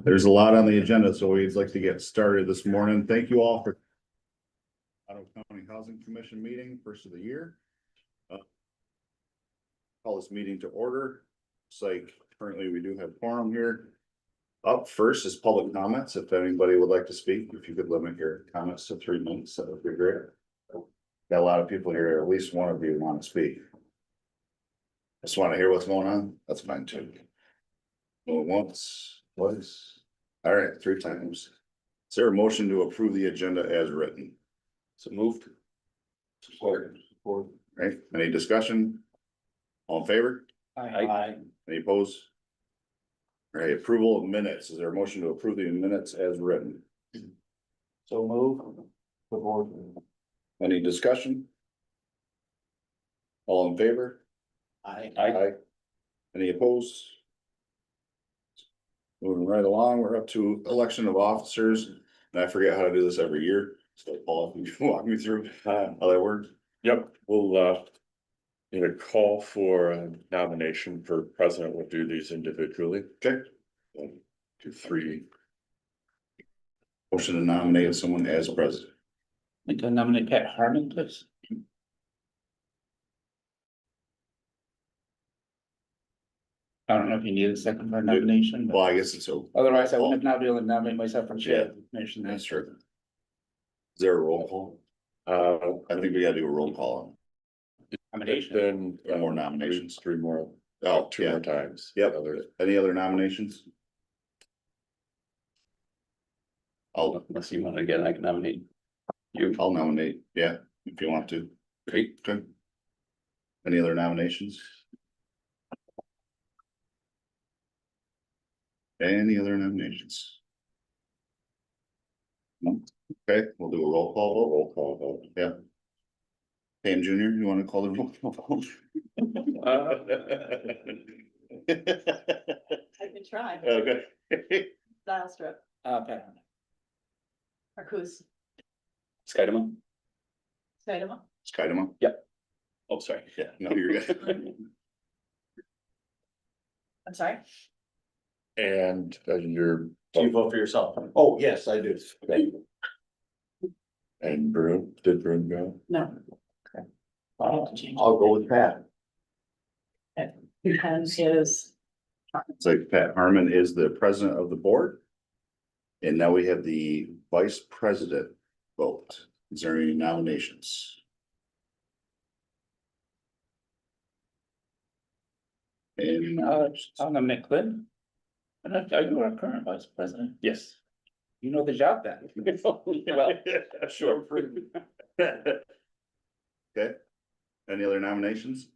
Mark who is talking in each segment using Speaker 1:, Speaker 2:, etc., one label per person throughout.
Speaker 1: There's a lot on the agenda, so we'd like to get started this morning. Thank you all for Ottawa County Housing Commission meeting, first of the year. Call this meeting to order. It's like currently we do have quorum here. Up first is public comments. If anybody would like to speak, if you could limit your comments to 3 minutes, that would be great. Got a lot of people here, at least one of you want to speak. Just want to hear what's going on. That's fine too. Well, once, twice. All right, 3 times. Is there a motion to approve the agenda as written?
Speaker 2: So moved.
Speaker 1: Support. Right, any discussion? All in favor?
Speaker 2: Aye.
Speaker 1: Any opposed? All right, approval of minutes. Is there a motion to approve the minutes as written?
Speaker 2: So move. Support.
Speaker 1: Any discussion? All in favor?
Speaker 2: Aye.
Speaker 1: Any opposed? Moving right along, we're up to election of officers, and I forget how to do this every year. So Paul, if you can walk me through how that works.
Speaker 3: Yep, we'll need a call for a nomination for president. We'll do these individually.
Speaker 1: Okay.
Speaker 3: 1, 2, 3.
Speaker 1: Motion to nominate someone as president.
Speaker 2: I'd like to nominate Pat Harmon, please. I don't know if you need a second for a nomination,
Speaker 1: Well,
Speaker 2: but
Speaker 1: I guess it's so.
Speaker 2: otherwise I wouldn't have now be able to nominate myself for chair. Commission.
Speaker 1: That's true. Is there a roll call? I think we gotta do a roll call.
Speaker 2: Nomination.
Speaker 3: Then
Speaker 1: More nominations.
Speaker 3: 3 more,
Speaker 1: Oh,
Speaker 3: 2
Speaker 1: yeah.
Speaker 3: more times.
Speaker 1: Yep.
Speaker 3: Others.
Speaker 1: Any other nominations?
Speaker 2: Unless you want to get, I can nominate you.
Speaker 1: I'll nominate, yeah, if you want to.
Speaker 3: Great.
Speaker 1: Okay. Any other nominations? Any other nominations? No, okay, we'll do a roll call vote.
Speaker 3: Roll call vote.
Speaker 1: Yeah. Pam Junior, you wanna call the roll call vote?
Speaker 4: I can try.
Speaker 1: Okay.
Speaker 4: Dialstrip,
Speaker 2: Pat.
Speaker 4: Marcus,
Speaker 2: Skidmore.
Speaker 4: Skaidema,
Speaker 1: Skidema?
Speaker 2: Oh, sorry.
Speaker 1: Yeah, no, you're good.
Speaker 4: I'm sorry.
Speaker 3: And your,
Speaker 2: Do you vote for yourself?
Speaker 5: Oh, yes, I do.
Speaker 3: and Bruin, did Bruin go?
Speaker 4: No.
Speaker 5: I'll go with Pat.
Speaker 4: Because his,
Speaker 1: It's like Pat Harmon is the president of the board. And now we have the vice president vote. Is there any nominations? And
Speaker 2: I'll nominate Clinton. And are you our current vice president?
Speaker 3: Yes.
Speaker 2: You know the job then. Well,
Speaker 1: sure. Okay, any other nominations?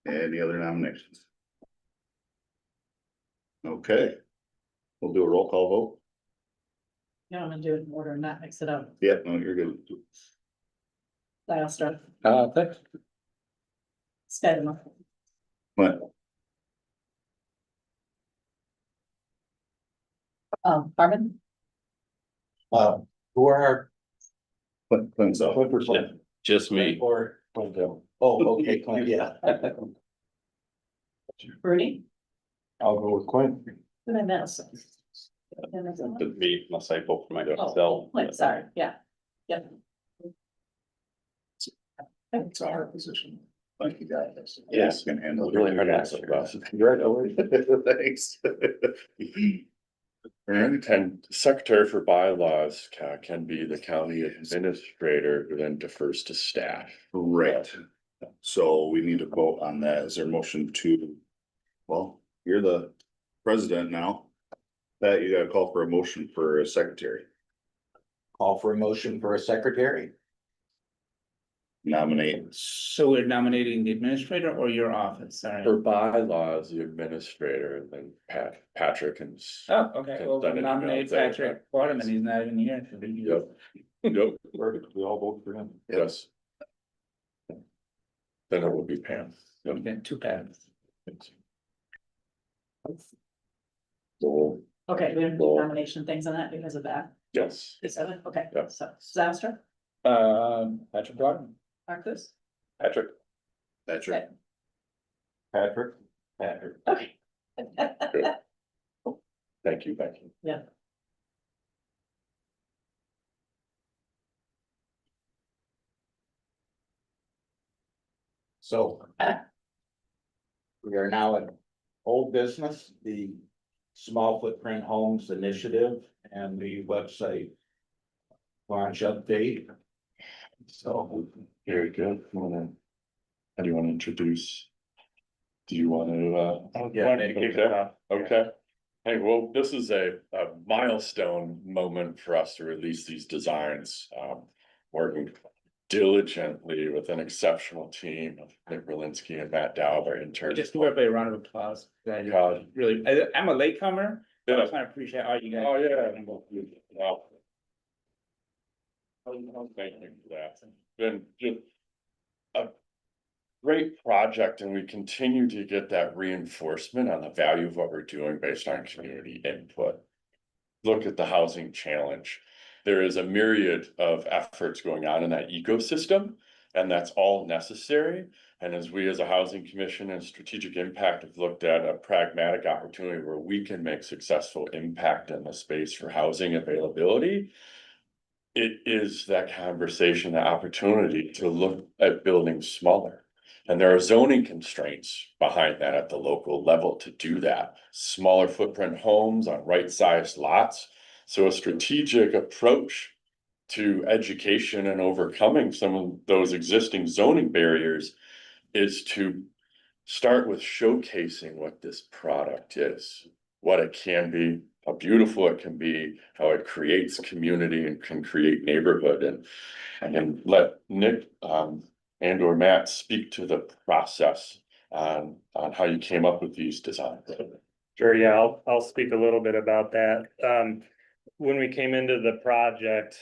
Speaker 1: Any other nominations? Okay. We'll do a roll call vote.
Speaker 4: you know, I'm gonna do it in order and not mix it up.
Speaker 1: Yeah, no, you're good.
Speaker 4: Dialstrip,
Speaker 2: thanks.
Speaker 4: Skaidema,
Speaker 1: What?
Speaker 4: Harmon,
Speaker 5: Who are
Speaker 1: Clint's up.
Speaker 5: our?
Speaker 2: Just me.
Speaker 5: Or, oh, okay, Clint, yeah.
Speaker 4: Rooney,
Speaker 5: I'll go with Clint.
Speaker 4: who did I miss?
Speaker 2: Me, unless I vote for myself.
Speaker 4: Oh, wait, sorry, yeah, yep.
Speaker 1: It's our position. Thank you guys.
Speaker 3: Yes.
Speaker 1: Can handle it.
Speaker 3: Really hard to answer, boss.
Speaker 1: You're right, always. Thanks.
Speaker 3: And secretary for bylaws can be the county administrator who then defers to staff.
Speaker 1: Right. So we need to vote on that. Is there a motion to? Well, you're the president now. That you gotta call for a motion for a secretary.
Speaker 5: Call for a motion for a secretary.
Speaker 1: Nominate.
Speaker 2: So we're nominating the administrator or your office, sorry.
Speaker 3: For bylaws, the administrator, and then Patrick and.
Speaker 2: Oh, okay,
Speaker 3: Okay,
Speaker 2: well,
Speaker 3: done it,
Speaker 2: nominate
Speaker 3: you know,
Speaker 2: Patrick Waterman, he's not even here.
Speaker 3: Yep. Yep,
Speaker 5: Perfect, we all vote for him.
Speaker 3: yes. Then it will be Pam. Yep.
Speaker 2: Okay, 2 Pats.
Speaker 1: So
Speaker 4: Okay, we have nomination things on that because of that.
Speaker 3: Yes.
Speaker 4: Is that it? Okay,
Speaker 3: Yeah.
Speaker 4: so Dialstrip,
Speaker 2: Patrick Waterman.
Speaker 4: Marcus,
Speaker 3: Patrick.
Speaker 1: Patrick.
Speaker 4: Okay.
Speaker 5: Patrick. Patrick.
Speaker 4: Okay.
Speaker 3: Thank you, Becky.
Speaker 5: So. We are now at old business, the Small Footprint Homes Initiative and the website. Launch update. So.
Speaker 3: Very good. How do you want to introduce? Do you want to,
Speaker 5: Yeah,
Speaker 2: Why don't you kick it off?
Speaker 3: okay. Hey, well, this is a milestone moment for us to release these designs. Working diligently with an exceptional team of Nick Berlinski and Matt Dauber in terms.
Speaker 2: Just give everybody a round of applause.
Speaker 3: God.
Speaker 2: Really, I'm a latecomer. I
Speaker 3: Yeah.
Speaker 2: just want to appreciate all you guys.
Speaker 3: Oh, yeah. Wow. Thank you for that. Been just a great project, and we continue to get that reinforcement on the value of what we're doing based on community input. Look at the housing challenge. There is a myriad of efforts going on in that ecosystem, and that's all necessary. And as we, as a housing commission and strategic impact, have looked at a pragmatic opportunity where we can make successful impact in the space for housing availability. It is that conversation, the opportunity to look at building smaller. And there are zoning constraints behind that at the local level to do that. Smaller footprint homes on right-sized lots. So a strategic approach to education and overcoming some of those existing zoning barriers is to start with showcasing what this product is, what it can be, how beautiful it can be, how it creates community and can create neighborhood. And let Nick and or Matt speak to the process on how you came up with these designs.
Speaker 6: Sure, yeah, I'll speak a little bit about that. When we came into the project,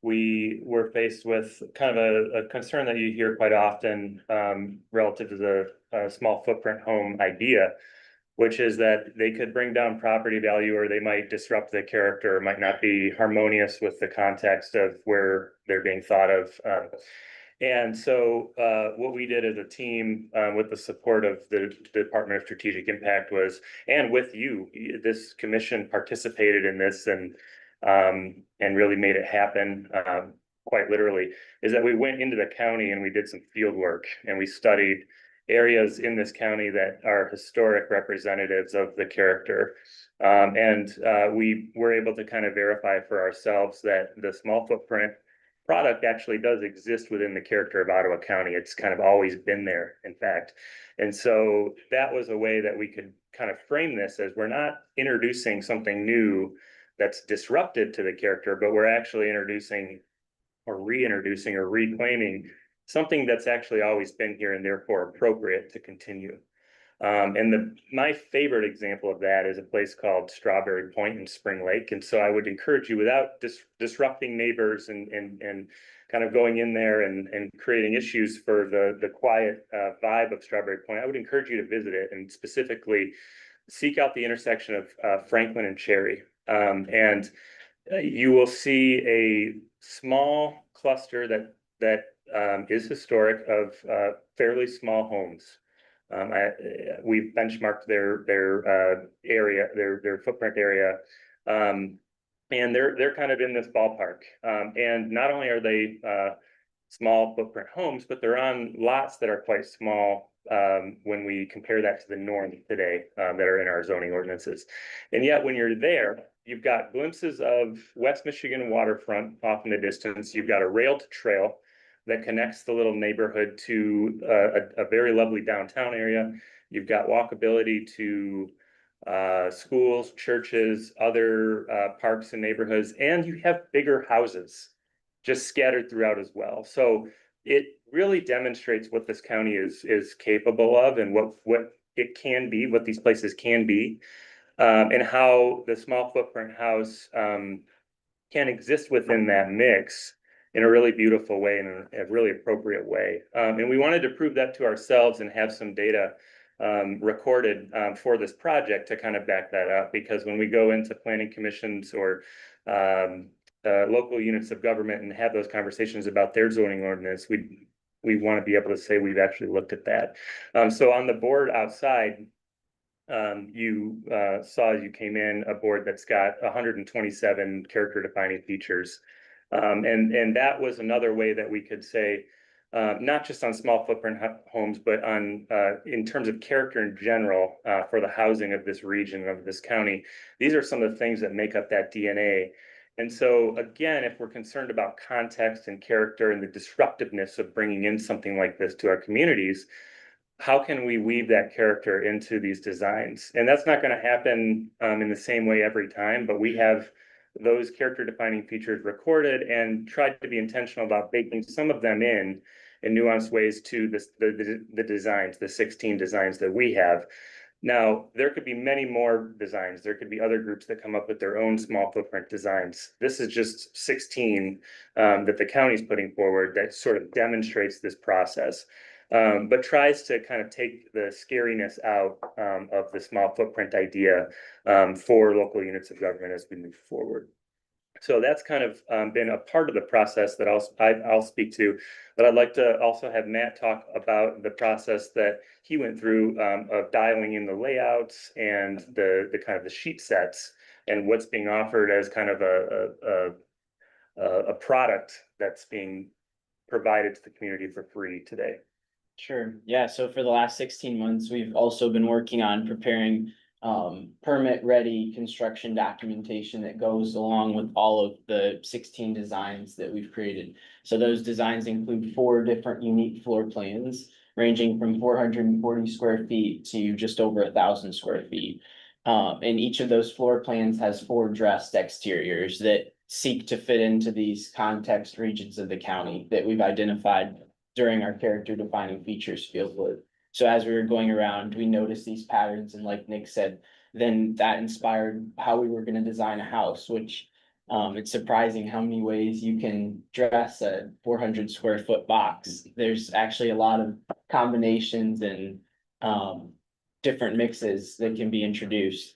Speaker 6: we were faced with kind of a concern that you hear quite often, relative to the small footprint home idea, which is that they could bring down property value or they might disrupt the character, might not be harmonious with the context of where they're being thought of. And so what we did as a team, with the support of the Department of Strategic Impact and with you, this commission participated in this and really made it happen, quite literally, is that we went into the county and we did some field work and we studied areas in this county that are historic representatives of the character. We were able to kind of verify for ourselves that the small footprint product actually does exist within the character of Ottawa County. It's kind of always been there, in fact. And so that was a way that we could kind of frame this as we're not introducing something new that's disruptive to the character, but we're actually introducing or reintroducing or reclaiming something that's actually always been here and therefore appropriate to continue. My favorite example of that is a place called Strawberry Point in Spring Lake. And so I would encourage you, without disrupting neighbors and kind of going in there and creating issues for the quiet vibe of Strawberry Point, I would encourage you to visit it and specifically seek out the intersection of Franklin and Cherry. You will see a small cluster that is historic of fairly small homes. We've benchmarked their area, their footprint area, and they're kind of in this ballpark. And not only are they small footprint homes, but they're on lots that are quite small when we compare that to the norm today that are in our zoning ordinances. And yet, when you're there, you've got glimpses of West Michigan waterfront off in the distance. You've got a rail to trail that connects the little neighborhood to a very lovely downtown area. You've got walkability to schools, churches, other parks and neighborhoods, and you have bigger houses just scattered throughout as well. So it really demonstrates what this county is capable of and what it can be, what these places can be, and how the small footprint house can exist within that mix in a really beautiful way and a really appropriate way. And we wanted to prove that to ourselves and have some data recorded for this project to kind of back that up, because when we go into planning commissions or local units of government and have those conversations about their zoning ordinance, we want to be able to say we've actually looked at that. So on the board outside, you saw as you came in a board that's got 127 character defining features. And that was another way that we could say, not just on small footprint homes, but on in terms of character in general for the housing of this region, of this county. These are some of the things that make up that DNA. And so again, if we're concerned about context and character and the disruptiveness of bringing in something like this to our communities, how can we weave that character into these designs? And that's not going to happen in the same way every time, but we have those character defining features recorded and tried to be intentional about baking some of them in nuanced ways to the designs, the 16 designs that we have. Now, there could be many more designs. There could be other groups that come up with their own small footprint designs. This is just 16 that the county's putting forward that sort of demonstrates this process. But tries to kind of take the scariness out of the small footprint idea for local units of government as we move forward. So that's kind of been a part of the process that I'll speak to, but I'd like to also have Matt talk about the process that he went through of dialing in the layouts and the kind of the sheet sets and what's being offered as kind of a product that's being provided to the community for free today.
Speaker 7: Sure. Yeah. So for the last 16 months, we've also been working on preparing permit ready construction documentation that goes along with all of the 16 designs that we've created. So those designs include 4 different unique floor plans ranging from 440 square feet to just over 1,000 square feet. And each of those floor plans has 4 dressed exteriors that seek to fit into these context regions of the county that we've identified during our character defining features field work. So as we were going around, we noticed these patterns, and like Nick said, then that inspired how we were going to design a house, which it's surprising how many ways you can dress a 400 square foot box. There's actually a lot of combinations and different mixes that can be introduced.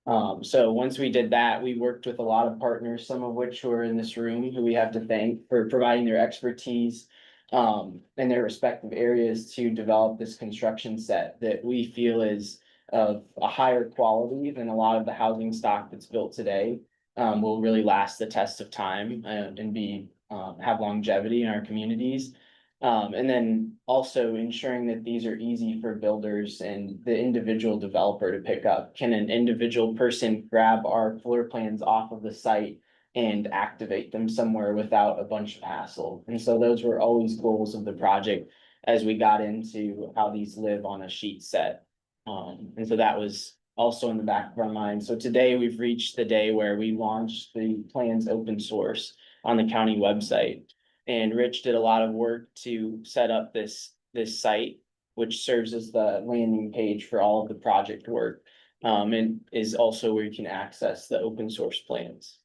Speaker 7: So once we did that, we worked with a lot of partners, some of which were in this room, who we have to thank for providing their expertise in their respective areas to develop this construction set that we feel is of a higher quality than a lot of the housing stock that's built today. Will really last the test of time and be have longevity in our communities. And then also ensuring that these are easy for builders and the individual developer to pick up. Can an individual person grab our floor plans off of the site and activate them somewhere without a bunch of hassle? And so those were always goals of the project as we got into how these live on a sheet set. And so that was also in the back of our mind. So today we've reached the day where we launched the plans open source on the county website. And Rich did a lot of work to set up this site, which serves as the landing page for all of the project work. And is also where you can access the open source plans.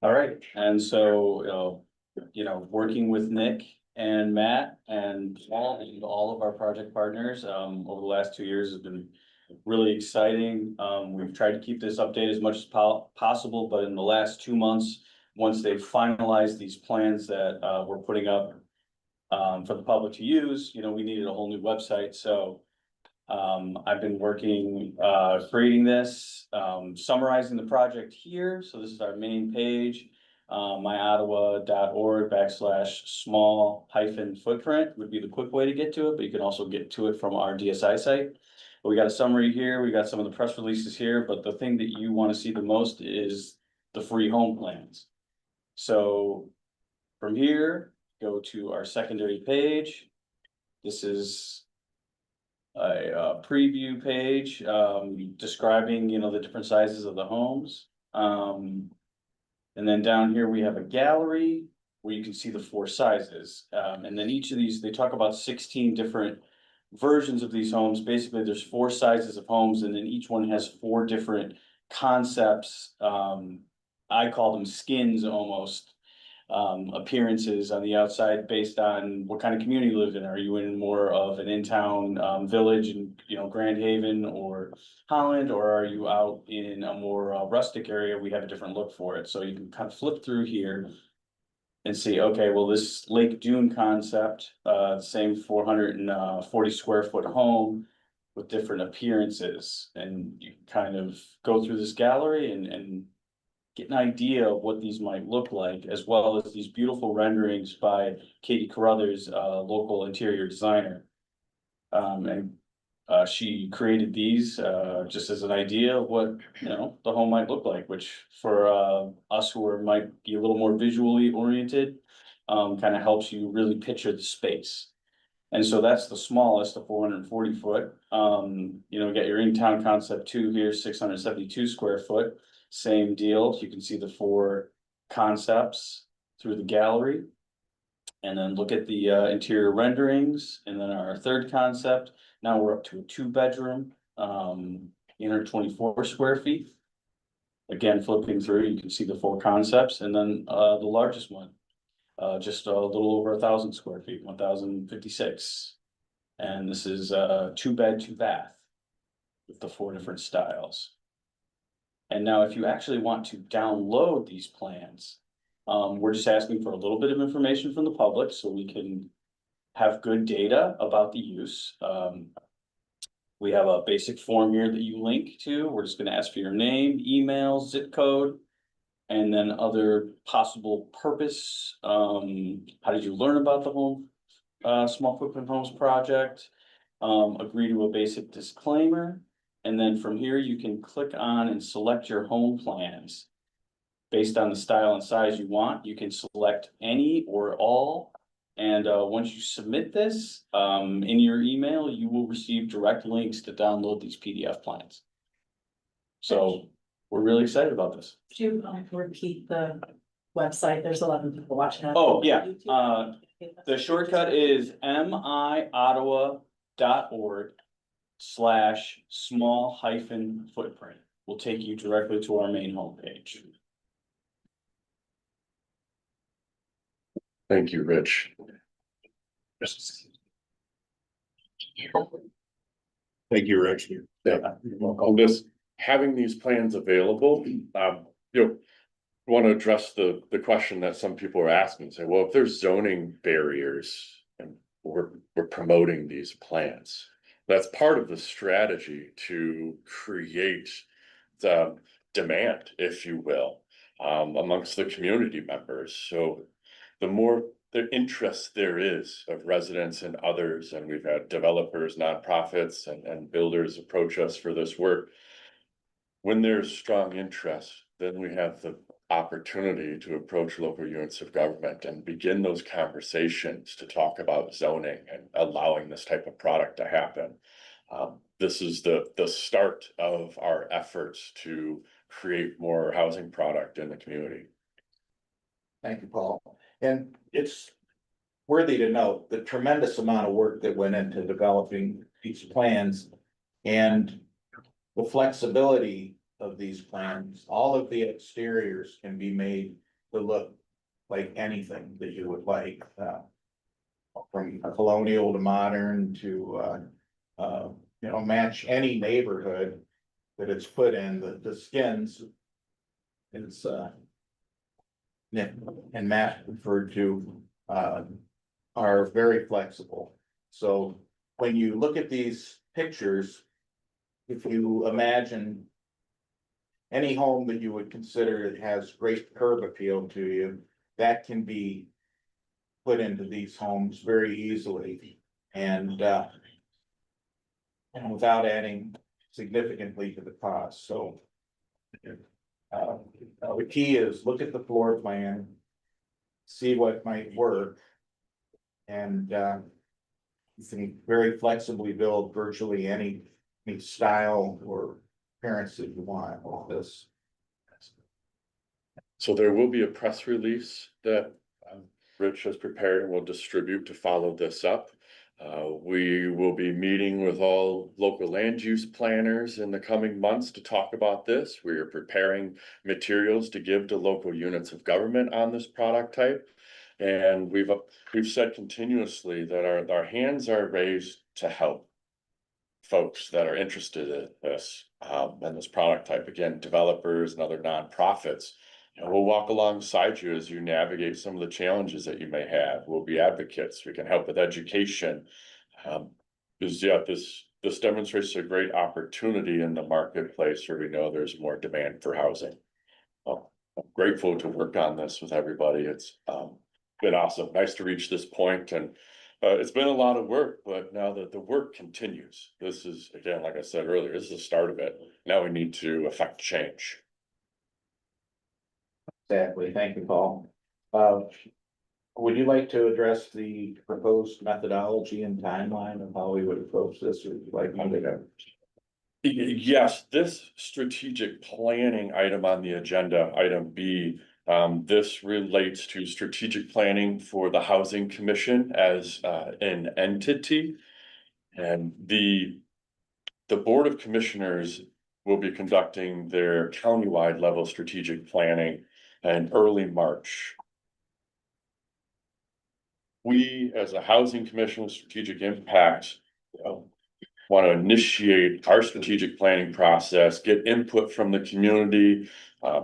Speaker 8: All right, and so, working with Nick and Matt and Paul and all of our project partners, over the last 2 years has been really exciting. We've tried to keep this updated as much as possible, but in the last 2 months, once they've finalized these plans that, we're putting up, for the public to use, we needed a whole new website, so I've been working, creating this, summarizing the project here. So this is our main page. myottawa.org/small-footprint would be the quick way to get to it, but you can also get to it from our DSI site. But we got a summary here. We got some of the press releases here, but the thing that you want to see the most is the free home plans. So from here, go to our secondary page. This is a preview page, describing, the different sizes of the homes. And then down here, we have a gallery where you can see the 4 sizes. And then each of these, they talk about 16 different versions of these homes. Basically, there's 4 sizes of homes, and then each one has 4 different concepts. I call them skins almost. Appearances on the outside based on what kind of community you live in. Are you in more of an in-town village in Grand Haven or Holland, or are you out in a more rustic area? We have a different look for it, so you can kind of flip through here and see, okay, well, this Lake Dune concept, same 440 square foot home with different appearances, and you kind of go through this gallery and get an idea of what these might look like, as well as these beautiful renderings by Katie Carruthers, local interior designer. She created these, just as an idea of what, you know, the home might look like, which for, us who are, might be a little more visually oriented, kind of helps you really picture the space. And so that's the smallest, the 440 foot. You know, get your in-town concept two here, 672 square foot, same deal. You can see the four concepts through the gallery. And then look at the interior renderings, and then our third concept, now we're up to a 2-bedroom, 24 square feet. Again, flipping through, you can see the four concepts, and then the largest one, just a little over 1,000 square feet, 1,056. And this is 2-bed, 2-bath with the four different styles. And now if you actually want to download these plans, we're just asking for a little bit of information from the public so we can have good data about the use. We have a basic form here that you link to. We're just gonna ask for your name, email, zip code, and then other possible purpose. How did you learn about the home, small footprint homes project? Agree to a basic disclaimer. And then from here, you can click on and select your home plans. Based on the style and size you want, you can select any or all. And once you submit this, in your email, you will receive direct links to download these PDF plans. So we're really excited about this.
Speaker 4: Could you repeat the website? There's 11 people watching.
Speaker 8: Oh, yeah, the shortcut is miottawa.org/small-footprint. Will take you directly to our main homepage.
Speaker 3: Thank you, Rich.
Speaker 1: Thank you, Rich.
Speaker 3: Yeah, on this, having these plans available, you know, want to address the question that some people are asking, say, well, if there's zoning barriers and we're promoting these plans, that's part of the strategy to create the demand, if you will, amongst the community members. So the more the interest there is of residents and others, and we've had developers, nonprofits, and builders approach us for this work. When there's strong interest, then we have the opportunity to approach local units of government and begin those conversations to talk about zoning and allowing this type of product to happen. This is the start of our efforts to create more housing product in the community.
Speaker 5: Thank you, Paul. And it's worthy to note the tremendous amount of work that went into developing these plans and the flexibility of these plans. All of the exteriors can be made to look like anything that you would like, from colonial to modern to, you know, match any neighborhood that it's put in. The skins is, Nick and Matt referred to, are very flexible. So when you look at these pictures, if you imagine any home that you would consider that has great curb appeal to you, that can be put into these homes very easily and without adding significantly to the cost. So the key is look at the floor plan, see what might work. And you can very flexibly build virtually any style or appearance that you want with this.
Speaker 3: So there will be a press release that Rich has prepared and will distribute to follow this up. We will be meeting with all local land use planners in the coming months to talk about this. We are preparing materials to give to local units of government on this product type. And we've said continuously that our hands are raised to help folks that are interested in this, and this product type, again, developers and other nonprofits. And we'll walk alongside you as you navigate some of the challenges that you may have. We'll be advocates. We can help with education. Because yeah, this demonstrates a great opportunity in the marketplace where we know there's more demand for housing. I'm grateful to work on this with everybody. It's been awesome. Nice to reach this point, and it's been a lot of work, but now that the work continues, this is, again, like I said earlier, this is the start of it. Now we need to affect change.
Speaker 5: Exactly, thank you, Paul. Would you like to address the proposed methodology and timeline of how we would approach this, or would you like me to?
Speaker 3: Yes, this strategic planning item on the agenda, item B, this relates to strategic planning for the Housing Commission as an entity. And the Board of Commissioners will be conducting their countywide level strategic planning in early March. We, as a Housing Commission with Strategic Impact, want to initiate our strategic planning process, get input from the community,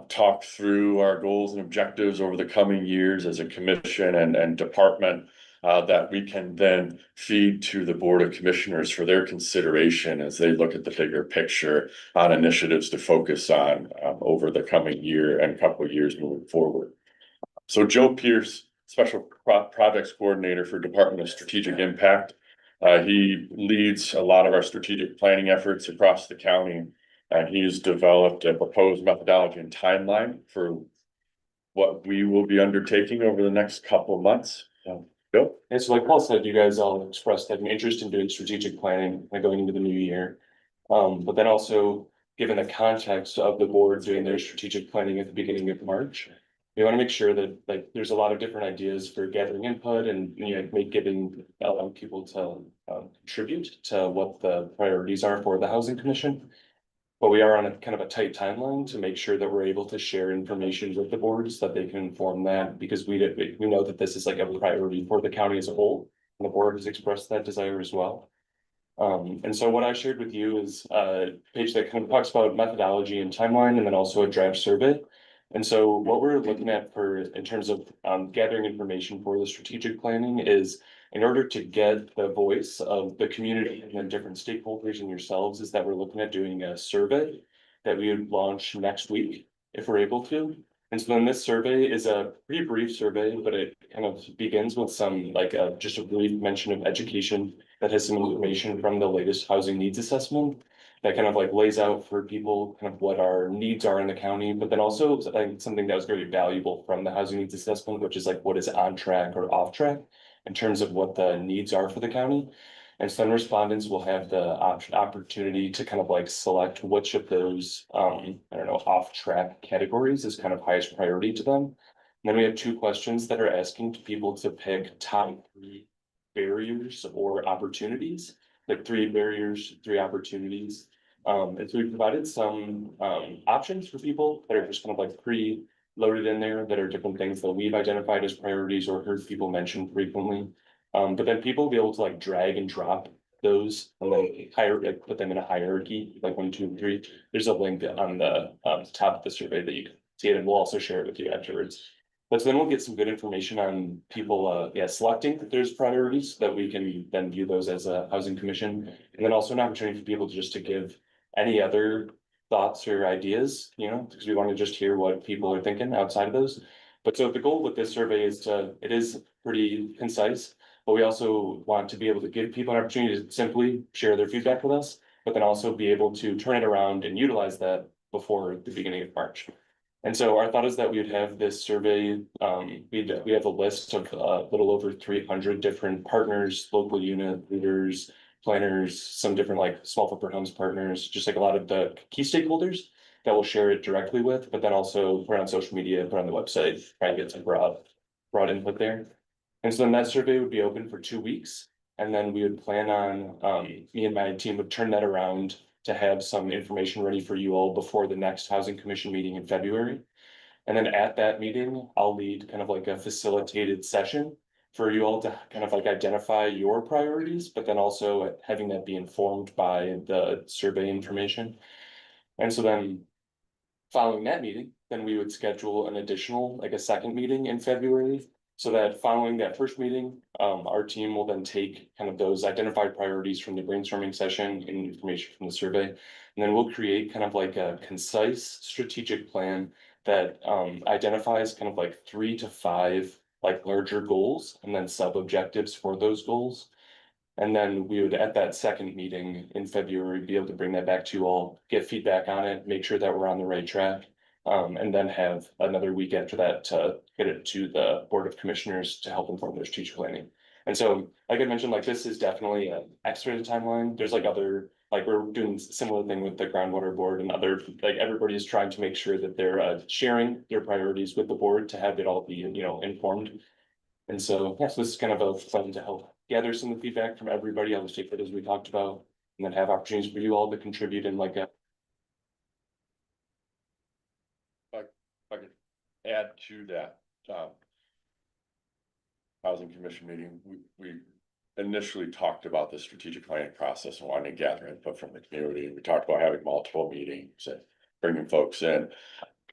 Speaker 3: talk through our goals and objectives over the coming years as a commission and department, that we can then feed to the Board of Commissioners for their consideration as they look at the bigger picture on initiatives to focus on over the coming year and couple of years moving forward. So Joe Pierce, Special Projects Coordinator for Department of Strategic Impact. He leads a lot of our strategic planning efforts across the county, and he's developed a proposed methodology and timeline for what we will be undertaking over the next couple of months. Bill?
Speaker 9: And so like Paul said, you guys all expressed an interest in doing strategic planning like going into the new year. But then also, given the context of the board doing their strategic planning at the beginning of March, we want to make sure that like there's a lot of different ideas for gathering input and giving people to contribute to what the priorities are for the Housing Commission. But we are on a kind of a tight timeline to make sure that we're able to share information with the board so that they can inform that, because we know that this is like a priority for the county as a whole. And the board has expressed that desire as well. And so what I shared with you is a page that kind of talks about methodology and timeline, and then also a draft survey. And so what we're looking at in terms of gathering information for the strategic planning is, in order to get the voice of the community and the different stakeholders and yourselves, is that we're looking at doing a survey that we would launch next week if we're able to. And so then this survey is a pretty brief survey, but it kind of begins with some just a brief mention of education that has some information from the latest housing needs assessment that kind of like lays out for people kind of what our needs are in the county, but then also I think something that was very valuable from the housing needs assessment, which is like what is on track or off track in terms of what the needs are for the county. And so then respondents will have the opportunity to kind of like select which of those, off track categories is kind of highest priority to them. And then we have 2 questions that are asking people to pick top 3 barriers or opportunities, like 3 barriers, 3 opportunities. And so we provided some options for people that are just kind of like pre-loaded in there that are different things that we've identified as priorities or heard people mention frequently. But then people will be able to like drag and drop those and then put them in a hierarchy, like 1, 2, and 3. There's a link on the top of the survey that you can see it, and we'll also share it with you afterwards. But so then we'll get some good information on people, selecting that there's priorities that we can then view those as a housing commission. And then also an opportunity for people to give any other thoughts or ideas, because we want to just hear what people are thinking outside of those. But so the goal with this survey is it is pretty concise, but we also want to be able to give people an opportunity to simply share their feedback with us, but then also be able to turn it around and utilize that before the beginning of March. And so our thought is that we would have this survey, we have a list of a little over 300 different partners, local unit leaders, planners, some different like small footprint homes partners, just like a lot of the key stakeholders that we'll share it directly with, but then also put on social media, put on the website, try and get some broad input there. And so then that survey would be open for 2 weeks. And then we would plan on, me and my team would turn that around to have some information ready for you all before the next Housing Commission meeting in February. And then at that meeting, I'll lead kind of like a facilitated session for you all to kind of like identify your priorities, but then also having that be informed by the survey information. And so then following that meeting, then we would schedule an additional, like a second meeting in February. So that following that first meeting, our team will then take kind of those identified priorities from the brainstorming session and information from the survey. And then we'll create kind of like a concise strategic plan that identifies kind of like 3 to 5 like larger goals and then sub-objectives for those goals. And then we would, at that second meeting in February, be able to bring that back to you all, get feedback on it, make sure that we're on the right track. And then have another week after that to get it to the Board of Commissioners to help inform their strategic planning. And so, like I mentioned, like this is definitely an expedited timeline. There's like other, like we're doing similar thing with the groundwater board and other, like everybody is trying to make sure that they're sharing their priorities with the board to have it all be, informed. And so, yes, this is kind of a plan to help gather some of the feedback from everybody on the stakeholders we talked about, and then have opportunities for you all to contribute in like a.
Speaker 3: If I could add to that, Housing Commission meeting, we initially talked about the strategic planning process and wanting to gather input from the community. We talked about having multiple meetings and bringing folks in.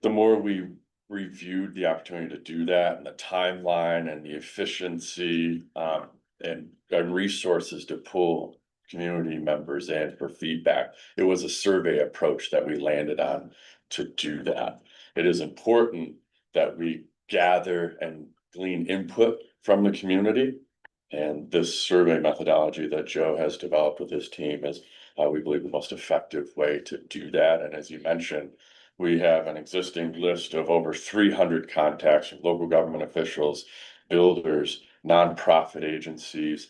Speaker 3: The more we reviewed the opportunity to do that and the timeline and the efficiency, and resources to pull community members in for feedback, it was a survey approach that we landed on to do that. It is important that we gather and glean input from the community. And this survey methodology that Joe has developed with his team is, we believe, the most effective way to do that. And as you mentioned, we have an existing list of over 300 contacts with local government officials, builders, nonprofit agencies,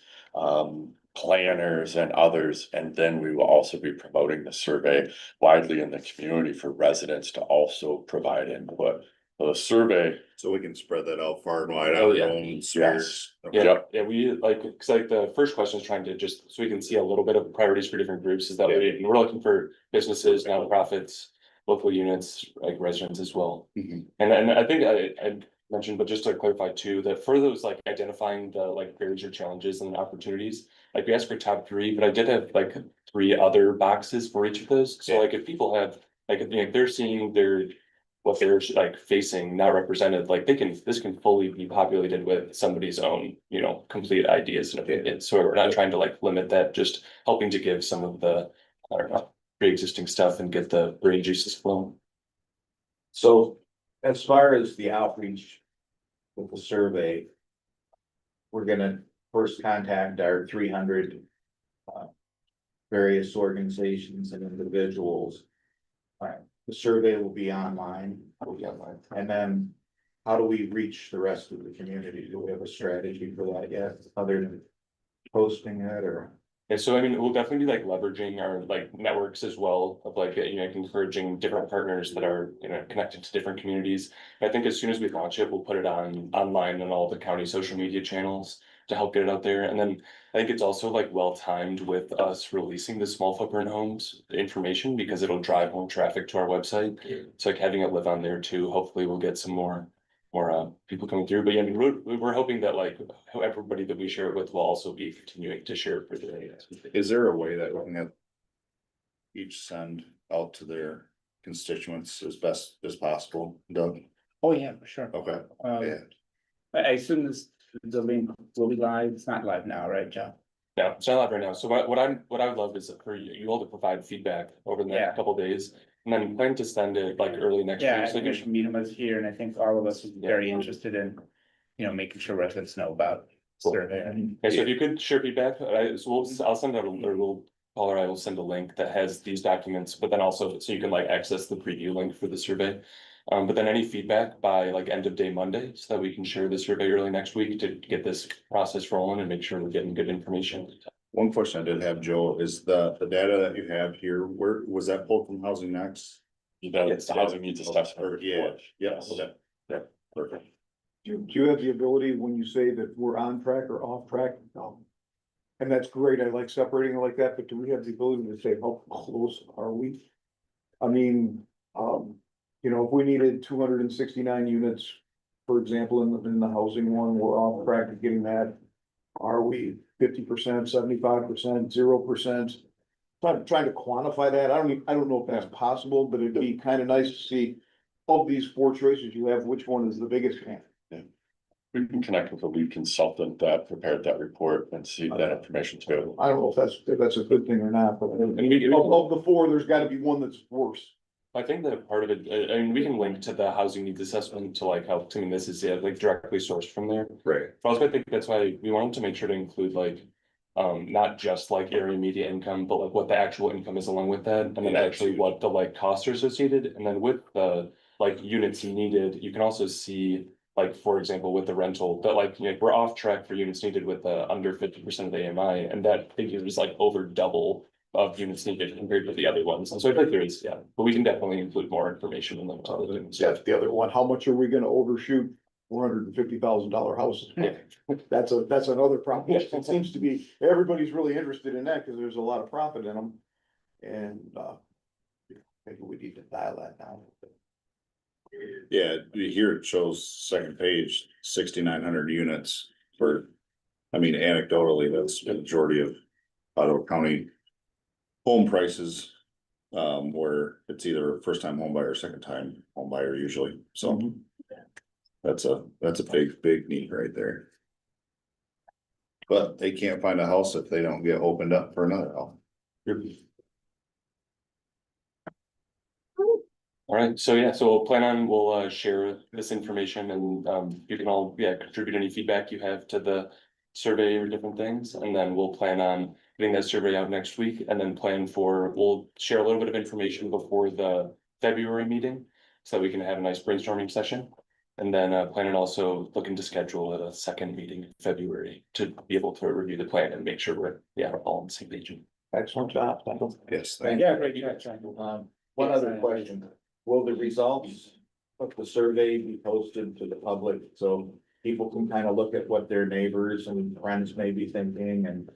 Speaker 3: planners and others. And then we will also be promoting the survey widely in the community for residents to also provide input. So the survey.
Speaker 1: So we can spread that out far and wide.
Speaker 9: Oh, yeah.
Speaker 1: Yes.
Speaker 9: Yeah, we like, cause like the first question is trying to just, so we can see a little bit of priorities for different groups, is that we're looking for businesses, nonprofits, local units, like residents as well.
Speaker 1: Mhm.
Speaker 9: And I think I mentioned, but just to clarify too, that for those like identifying the like barriers or challenges and opportunities, like we asked for top 3, but I did have like 3 other boxes for each of those. So like if people have, like, if they're seeing what they're like facing not represented, like this can fully be populated with somebody's own, complete ideas and opinions. So we're not trying to like limit that, just helping to give some of the, I don't know, pre-existing stuff and get the brain juices flowing.
Speaker 5: So as far as the outreach with the survey, we're gonna first contact our 300 various organizations and individuals. The survey will be online. And then how do we reach the rest of the community? Do we have a strategy for that yet, other than posting it or?
Speaker 9: Yeah, so I mean, we'll definitely be like leveraging our like networks as well of like, encouraging different partners that are, connected to different communities. I think as soon as we launch it, we'll put it online on all the county social media channels to help get it out there. And then I think it's also like well timed with us releasing the small footprint homes information, because it'll drive more traffic to our website. So like having it live on there too, hopefully we'll get some more people coming through. But yeah, I mean, we're hoping that like everybody that we share it with will also be continuing to share it for the.
Speaker 1: Is there a way that we can have each send out to their constituents as best as possible, Doug?
Speaker 2: Oh, yeah, for sure.
Speaker 1: Okay,
Speaker 2: Yeah. I assume the link will be live. It's not live now, right, Joe?
Speaker 9: No, it's not live right now. So what I would love is for you all to provide feedback over the next couple of days. And then plan to send it like early next
Speaker 2: Yeah,
Speaker 9: week.
Speaker 2: I
Speaker 9: So
Speaker 2: think
Speaker 9: you
Speaker 2: we should meet them us here, and I think all of us are very interested in, making sure residents know about survey.
Speaker 9: Okay, so if you could share feedback, I'll send out a little caller, I will send a link that has these documents, but then also so you can like access the preview link for the survey. But then any feedback by like end of day Monday, so that we can share the survey early next week to get this process rolling and make sure we're getting good information.
Speaker 1: one question I did have, Joe, is the data that you have here, where was that pulled from Housing Next?
Speaker 3: It's the housing needs assessment.
Speaker 1: Yeah,
Speaker 3: Yes.
Speaker 1: okay. Yeah, perfect.
Speaker 10: Do you have the ability, when you say that we're on track or off track? And that's great, I like separating it like that, but do we have the ability to say how close are we? I mean, if we needed 269 units, for example, in the housing one, we're off track to getting that. Are we 50%, 75%, 0%? Trying to quantify that. I don't know if that's possible, but it'd be kind of nice to see of these four choices you have, which one is the biggest fan?
Speaker 3: We can connect with the lead consultant that prepared that report and see if that information's available.
Speaker 10: I don't know if that's a good thing or not, but
Speaker 3: And we,
Speaker 10: of the four, there's gotta be one that's worse.
Speaker 9: I think that part of it, I mean, we can link to the housing needs assessment to like help, I mean, this is, yeah, like directly sourced from there.
Speaker 1: Right.
Speaker 9: But I was gonna think that's why we wanted to make sure to include like, not just like area media income, but like what the actual income is along with that. And then actually what the like costs are associated, and then with the like units needed, you can also see. Like, for example, with the rental, that like, you know, we're off track for units needed with under 50% of the AMI, and that figure is like over double of units needed compared to the other ones. And so I think there is, yeah, but we can definitely include more information in them.
Speaker 10: That's the other one. How much are we gonna overshoot $450,000 houses? That's another problem. It seems to be, everybody's really interested in that because there's a lot of profit in them. And, maybe we need to dial that down.
Speaker 1: Yeah, here it shows second page, 6,900 units for, I mean, anecdotally, that's the majority of Ottawa County home prices. Where it's either a first time home buyer, second time home buyer usually, so. That's a big need right there. But they can't find a house if they don't get opened up for another house.
Speaker 9: All right, so yeah, so we'll plan on, we'll share this information and you can all, yeah, contribute any feedback you have to the survey or different things, and then we'll plan on getting that survey out next week, and then we'll share a little bit of information before the February meeting, so that we can have a nice brainstorming session. And then plan on also looking to schedule a second meeting in February to be able to review the plan and make sure we're, yeah, all on the same page.
Speaker 10: Excellent job.
Speaker 1: Yes,
Speaker 10: Thank
Speaker 2: Yeah, great, yeah.
Speaker 5: One other question, will the results of the survey be posted to the public, so people can kind of look at what their neighbors and friends may be thinking and?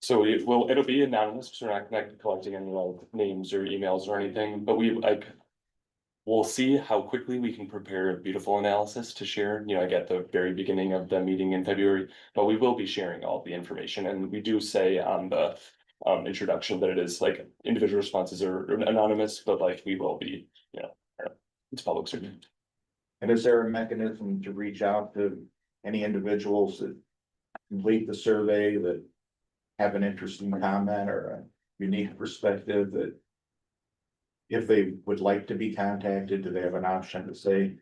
Speaker 9: So it'll be anonymous, because we're not connected collecting any like names or emails or anything, but we like. We'll see how quickly we can prepare a beautiful analysis to share, you know, like at the very beginning of the meeting in February, but we will be sharing all the information, and we do say on the. Introduction that it is like individual responses are anonymous, but like we will be, you know, it's public service.
Speaker 5: And is there a mechanism to reach out to any individuals that complete the survey that have an interesting comment or a unique perspective that if they would like to be contacted, do they have an option to say,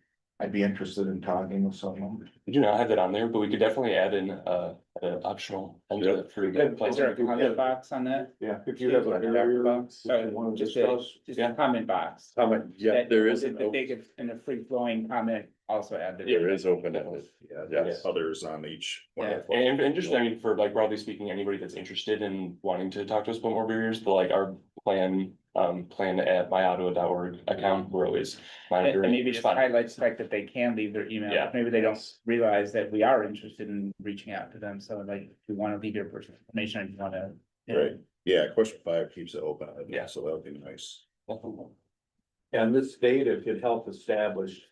Speaker 5: I'd be interested in talking with someone?
Speaker 9: We do not have that on there, but we could definitely add in an optional. For
Speaker 2: Is there a comment box on that?
Speaker 10: Yeah, if you have a area
Speaker 2: Box?
Speaker 10: that you wanna
Speaker 2: Just
Speaker 10: discuss.
Speaker 2: a comment box.
Speaker 3: Yeah, there is,
Speaker 2: That they could, in a free flowing comment, also add.
Speaker 3: there is open ended. Yes.
Speaker 1: Others on each. one of the-
Speaker 9: And just, I mean, for like broadly speaking, anybody that's interested in wanting to talk to us about more barriers, but like our plan at myottawa.org account, we're always
Speaker 2: And
Speaker 9: monitoring.
Speaker 2: maybe just highlights the fact that they can leave their email,
Speaker 9: Yeah.
Speaker 2: maybe they don't realize that we are interested in reaching out to them, so like, if you wanna leave your personal information, if you wanna.
Speaker 1: Right, yeah, question 5 keeps it open,
Speaker 9: Yeah.
Speaker 1: so that would be nice.
Speaker 5: And this data could help establish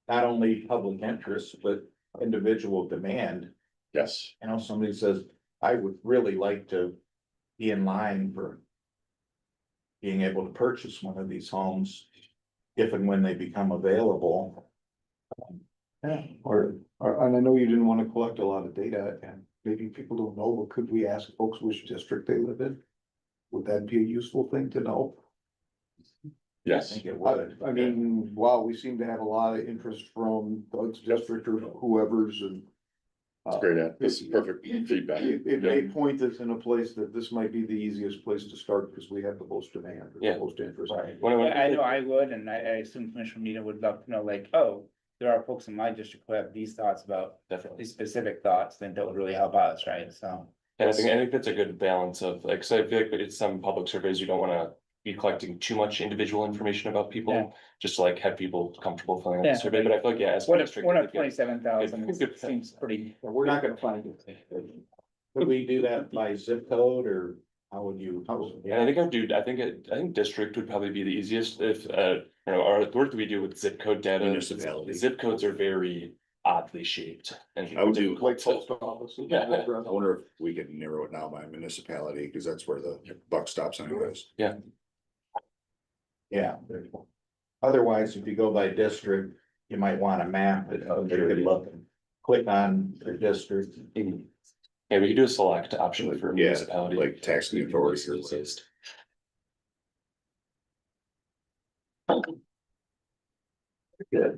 Speaker 5: not only public interest, but individual demand.
Speaker 3: Yes,
Speaker 5: You know, somebody says, I would really like to be in line for being able to purchase one of these homes if and when they become available.
Speaker 10: Yeah, and I know you didn't wanna collect a lot of data and maybe people don't know, but could we ask folks which district they live in? Would that be a useful thing to know?
Speaker 5: I
Speaker 3: yes.
Speaker 5: think it would.
Speaker 10: I mean, wow, we seem to have a lot of interest from Doug's district or whoever's and.
Speaker 3: It's great. This is perfect feedback.
Speaker 10: It may point us in a place that this might be the easiest place to start because we have the most demand, or
Speaker 9: Yeah.
Speaker 10: the most interest.
Speaker 2: Yeah, I know I would, and I assume Commissioner Mita would love to know, like, oh, there are folks in my district who have these thoughts about
Speaker 9: Definitely.
Speaker 2: these specific thoughts, then that would really help us, right? So.
Speaker 9: And I think that's a good balance of, like, so I feel like it's some public surveys, you don't wanna be collecting too much individual information about
Speaker 2: Yeah.
Speaker 9: people. Just to like have people comfortable filling out
Speaker 2: Yeah.
Speaker 9: the survey, but I feel like, yeah, as.
Speaker 2: One
Speaker 9: a
Speaker 2: of,
Speaker 9: district,
Speaker 2: one
Speaker 9: I
Speaker 2: of
Speaker 9: think it-
Speaker 2: 27,000
Speaker 9: Good.
Speaker 2: seems pretty.
Speaker 5: We're not gonna find it. Could we do that by zip code or how would you?
Speaker 9: And I think I think district would probably be the easiest if, you know, our, the work that we do with zip code data.
Speaker 1: Municipality.
Speaker 9: Zip codes are very oddly shaped and.
Speaker 1: I would do
Speaker 10: Like
Speaker 9: difficult to-
Speaker 10: post offices.
Speaker 9: Yeah.
Speaker 1: I wonder if we could narrow it now by municipality, because that's where the buck stops anyways.
Speaker 5: Yeah. Otherwise, if you go by district, you might want a map that they could look and click on their district.
Speaker 9: Yeah, we could do a select option for
Speaker 1: Yeah,
Speaker 9: municipality.
Speaker 1: like taxing authorities.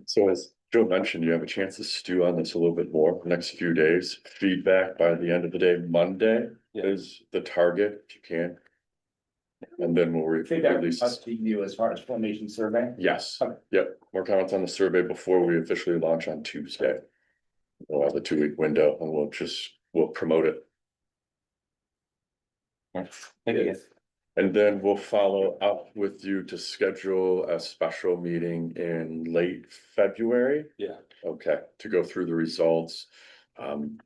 Speaker 3: So as Joe mentioned, you have a chance to stew on this a little bit more the next few days. Feedback by the end of the day, Monday is the target, if you can. And then we'll
Speaker 2: Feedback
Speaker 3: release.
Speaker 2: must be you as far as formation survey.
Speaker 3: Yes,
Speaker 2: Okay.
Speaker 3: yep, more comments on the survey before we officially launch on Tuesday. We'll have the 2-week window and we'll promote it.
Speaker 9: Thank you.
Speaker 3: And then we'll follow up with you to schedule a special meeting in late February.
Speaker 9: Yeah.
Speaker 3: Okay, to go through the results.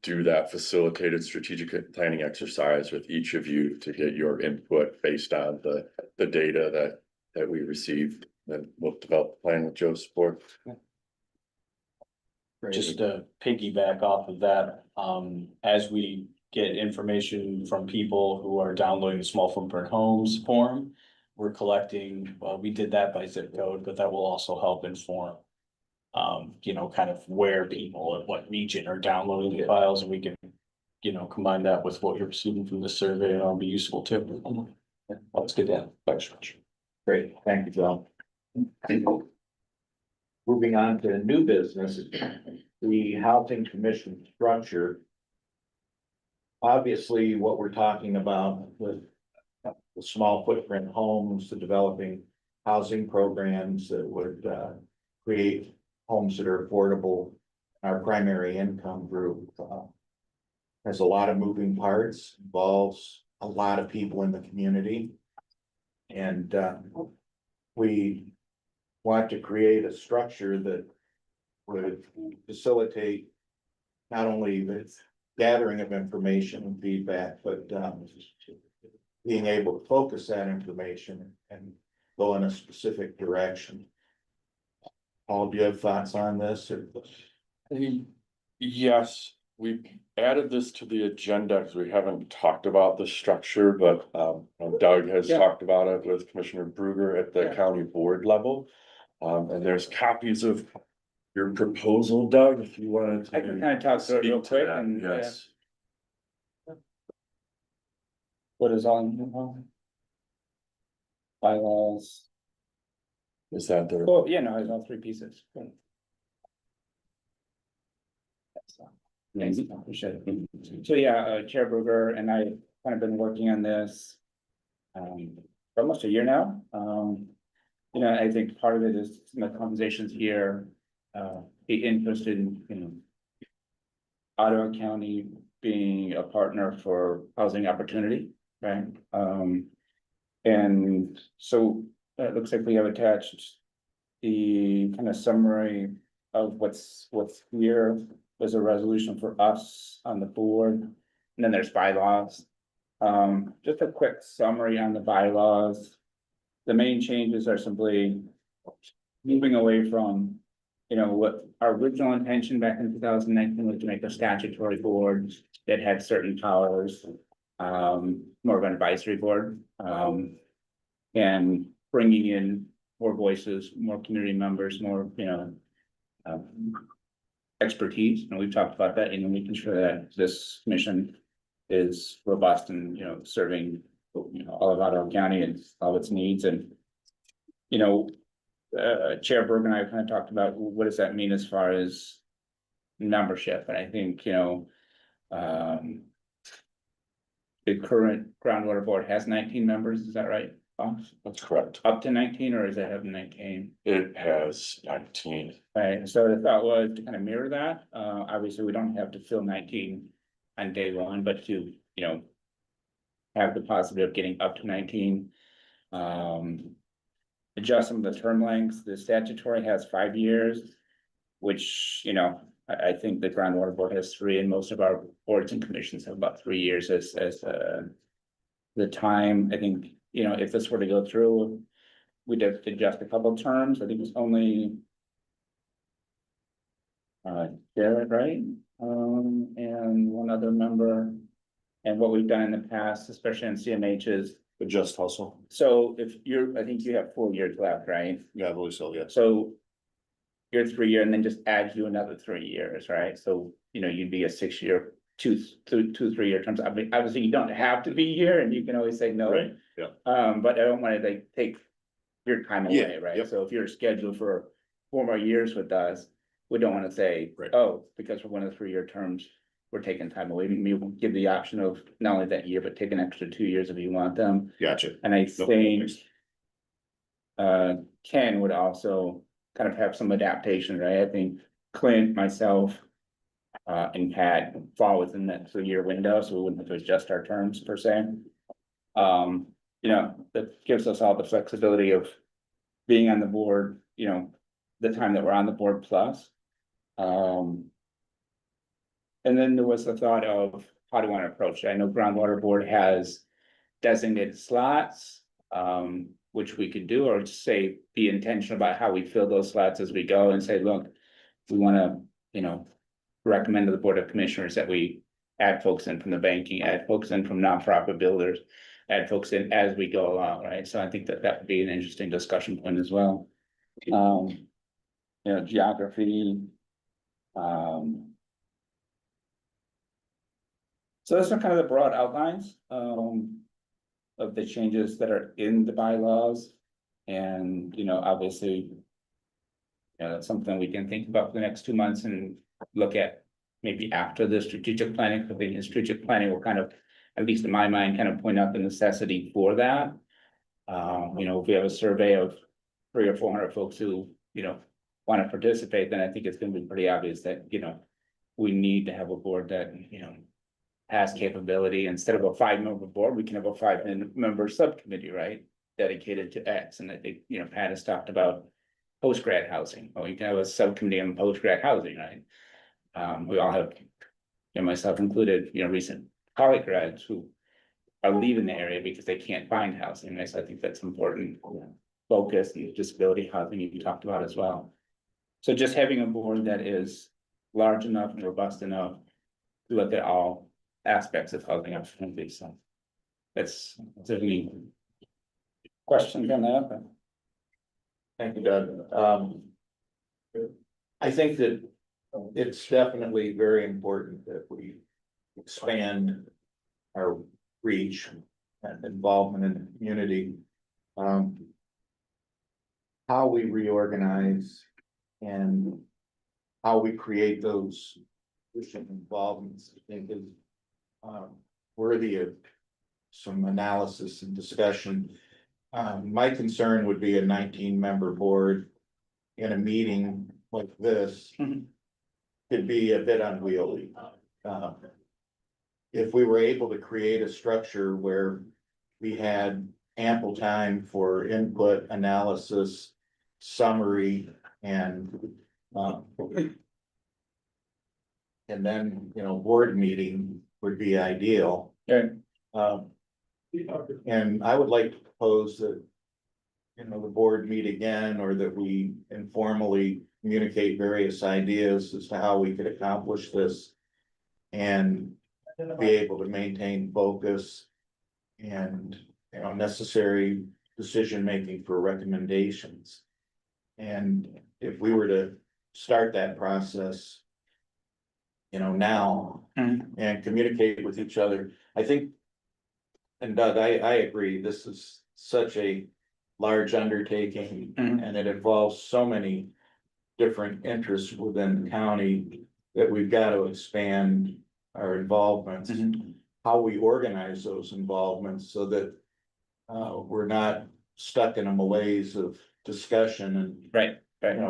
Speaker 3: Do that facilitated strategic planning exercise with each of you to get your input based on the data that we received. Then we'll develop a plan with Joe's support.
Speaker 8: Just to piggyback off of that, as we get information from people who are downloading the small footprint homes form. We're collecting, we did that by zip code, but that will also help inform. Kind of where people and what region are downloading the files, and we can, combine that with what you're receiving from the survey, and it'll be useful too.
Speaker 9: That's good, Dan. Thanks, Rich.
Speaker 5: Great, thank you, Bill. Moving on to new business, the housing commission structure. Obviously, what we're talking about with the small footprint homes, the developing housing programs that would create homes that are affordable. Our primary income group has a lot of moving parts, involves a lot of people in the community. And we want to create a structure that would facilitate not only the gathering of information and feedback, but being able to focus that information and go in a specific direction. Paul, do you have thoughts on this?
Speaker 3: Yes, we added this to the agenda because we haven't talked about the structure, but Doug has
Speaker 2: Yeah.
Speaker 3: talked about it with Commissioner Bruger at the
Speaker 2: Yeah.
Speaker 3: county board level. And there's copies of your proposal, Doug, if you wanted to.
Speaker 2: I can kind of talk through it real
Speaker 3: speak to
Speaker 2: quick
Speaker 3: that,
Speaker 2: and.
Speaker 3: yes.
Speaker 2: What is on? Bylaws.
Speaker 3: Is that there?
Speaker 2: Oh, yeah, no, it's all three pieces. Cool. Thanks, I appreciate it. So, yeah, Chair Bruger and I kind of been working on this. For almost a year now. I think part of it is some of the conversations here, be interested in, Ottawa County being a partner for housing opportunity, right? And so it looks like we have attached the kind of summary of what's here. There's a resolution for us on the board, and then there's bylaws. Just a quick summary on the bylaws. The main changes are simply moving away from, what our original intention back in 2019 was to make a statutory board that had certain powers, more of an advisory board, and bringing in more voices, more community members, more, expertise, and we've talked about that, and making sure that this commission is robust and, serving, all of Ottawa County and all its needs. And Chair Berg and I kind of talked about what does that mean as far as membership, and I think, the current groundwater board has 19 members, is that right?
Speaker 3: That's correct.
Speaker 2: Up to 19, or is it have 19?
Speaker 3: It has 19.
Speaker 2: Right, so the thought was to kind of mirror that. Obviously, we don't have to fill 19 on day one, but to, have the possibility of getting up to 19. Adjust some of the term lengths. The statutory has 5 years, which, I think the groundwater board has 3, and most of our boards and commissions have about 3 years as the time. I think, if this were to go through, we'd have to adjust a couple of terms. I think it's only Jared, right? And one other member. And what we've done in the past, especially on CMH, is
Speaker 1: Just hustle.
Speaker 2: So if you're, I think you have 4 years left, right?
Speaker 1: Yeah, I believe so, yes.
Speaker 2: So. You're 3 year and then just adds you another 3 years, right? So, you'd be a 6 year, 3 year terms. I mean, obviously you don't have to be here and you can always say no.
Speaker 1: Right, yeah.
Speaker 2: But I don't wanna like take your time
Speaker 1: Yeah,
Speaker 2: away, right?
Speaker 1: yep.
Speaker 2: So if you're scheduled for 4 more years with us, we don't wanna say,
Speaker 1: Right.
Speaker 2: oh, because we're one of the 3 year terms, we're taking time away. Maybe we'll give the option of not only that year, but take an extra 2 years if you want them.
Speaker 1: Gotcha.
Speaker 2: And I
Speaker 1: Nope,
Speaker 2: think.
Speaker 1: makes-
Speaker 2: Ken would also kind of have some adaptation, right? I think Clint, myself. And Pat fall within that 3 year window, so we wouldn't have to adjust our terms per se. That gives us all the flexibility of being on the board, the time that we're on the board plus. And then there was the thought of how do I want to approach it? I know groundwater board has designated slots, which we could do, or just say, be intentional about how we fill those slots as we go and say, look, we wanna, recommend to the Board of Commissioners that we add folks in from the banking, add folks in from nonprofit builders, add folks in as we go along, right? So I think that that would be an interesting discussion point as well. Geography. So those are kind of the broad outlines, of the changes that are in the bylaws. And, obviously. That's something we can think about for the next 2 months and look at maybe after the strategic planning, because the strategic planning will kind of, at least in my mind, kind of point out the necessity for that. If we have a survey of 300 or 400 folks who, want to participate, then I think it's gonna be pretty obvious that, we need to have a board that, has capability. Instead of a 5-member board, we can have a 5-member subcommittee, right? Dedicated to X, and I think, Pat has talked about post-grad housing, or you can have a subcommittee on post-grad housing, right? We all have, myself included, recent college grads who are leaving the area because they can't find housing, and so I think that's important. Focus and disability housing you talked about as well. So just having a board that is large enough and robust enough to look at all aspects of housing opportunities, so. That's certainly. Questions on that?
Speaker 5: Thank you, Doug. I think that it's definitely very important that we expand our reach and involvement in the community. How we reorganize and how we create those involvements, I think is worthy of some analysis and discussion. My concern would be a 19-member board in a meeting like this could be a bit unwieldy. If we were able to create a structure where we had ample time for input, analysis, summary, and then, board meeting would be ideal.
Speaker 2: Okay.
Speaker 5: And I would like to propose that, the board meet again, or that we informally communicate various ideas as to how we could accomplish this. And be able to maintain focus and, necessary decision-making for recommendations. And if we were to start that process, now and communicate with each other, I think. And Doug, I agree, this is such a large undertaking and it involves so many different interests within the county that we've got to expand our involvements. How we organize those involvements so that we're not stuck in a malaise of discussion and,
Speaker 2: Right.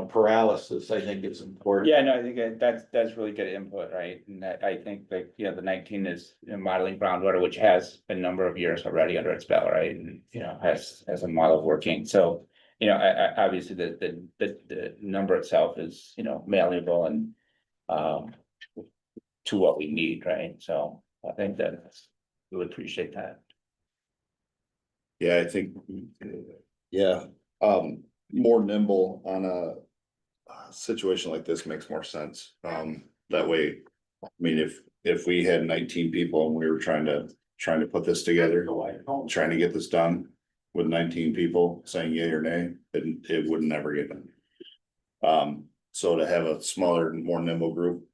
Speaker 5: paralysis. I think it's important.
Speaker 2: Yeah, no, I think that's really good input, right? And I think that, the 19 is modeling groundwater, which has a number of years already under its belt, right? And, has a model working. So, obviously the number itself is, malleable and to what we need, right? So I think that we would appreciate that.
Speaker 1: Yeah, I think, more nimble on a situation like this makes more sense. That way, I mean, if we had 19 people and we were trying to trying to put this together, trying to get this done with 19 people saying yay or nay, it would never get done. So to have a smaller, more nimble group,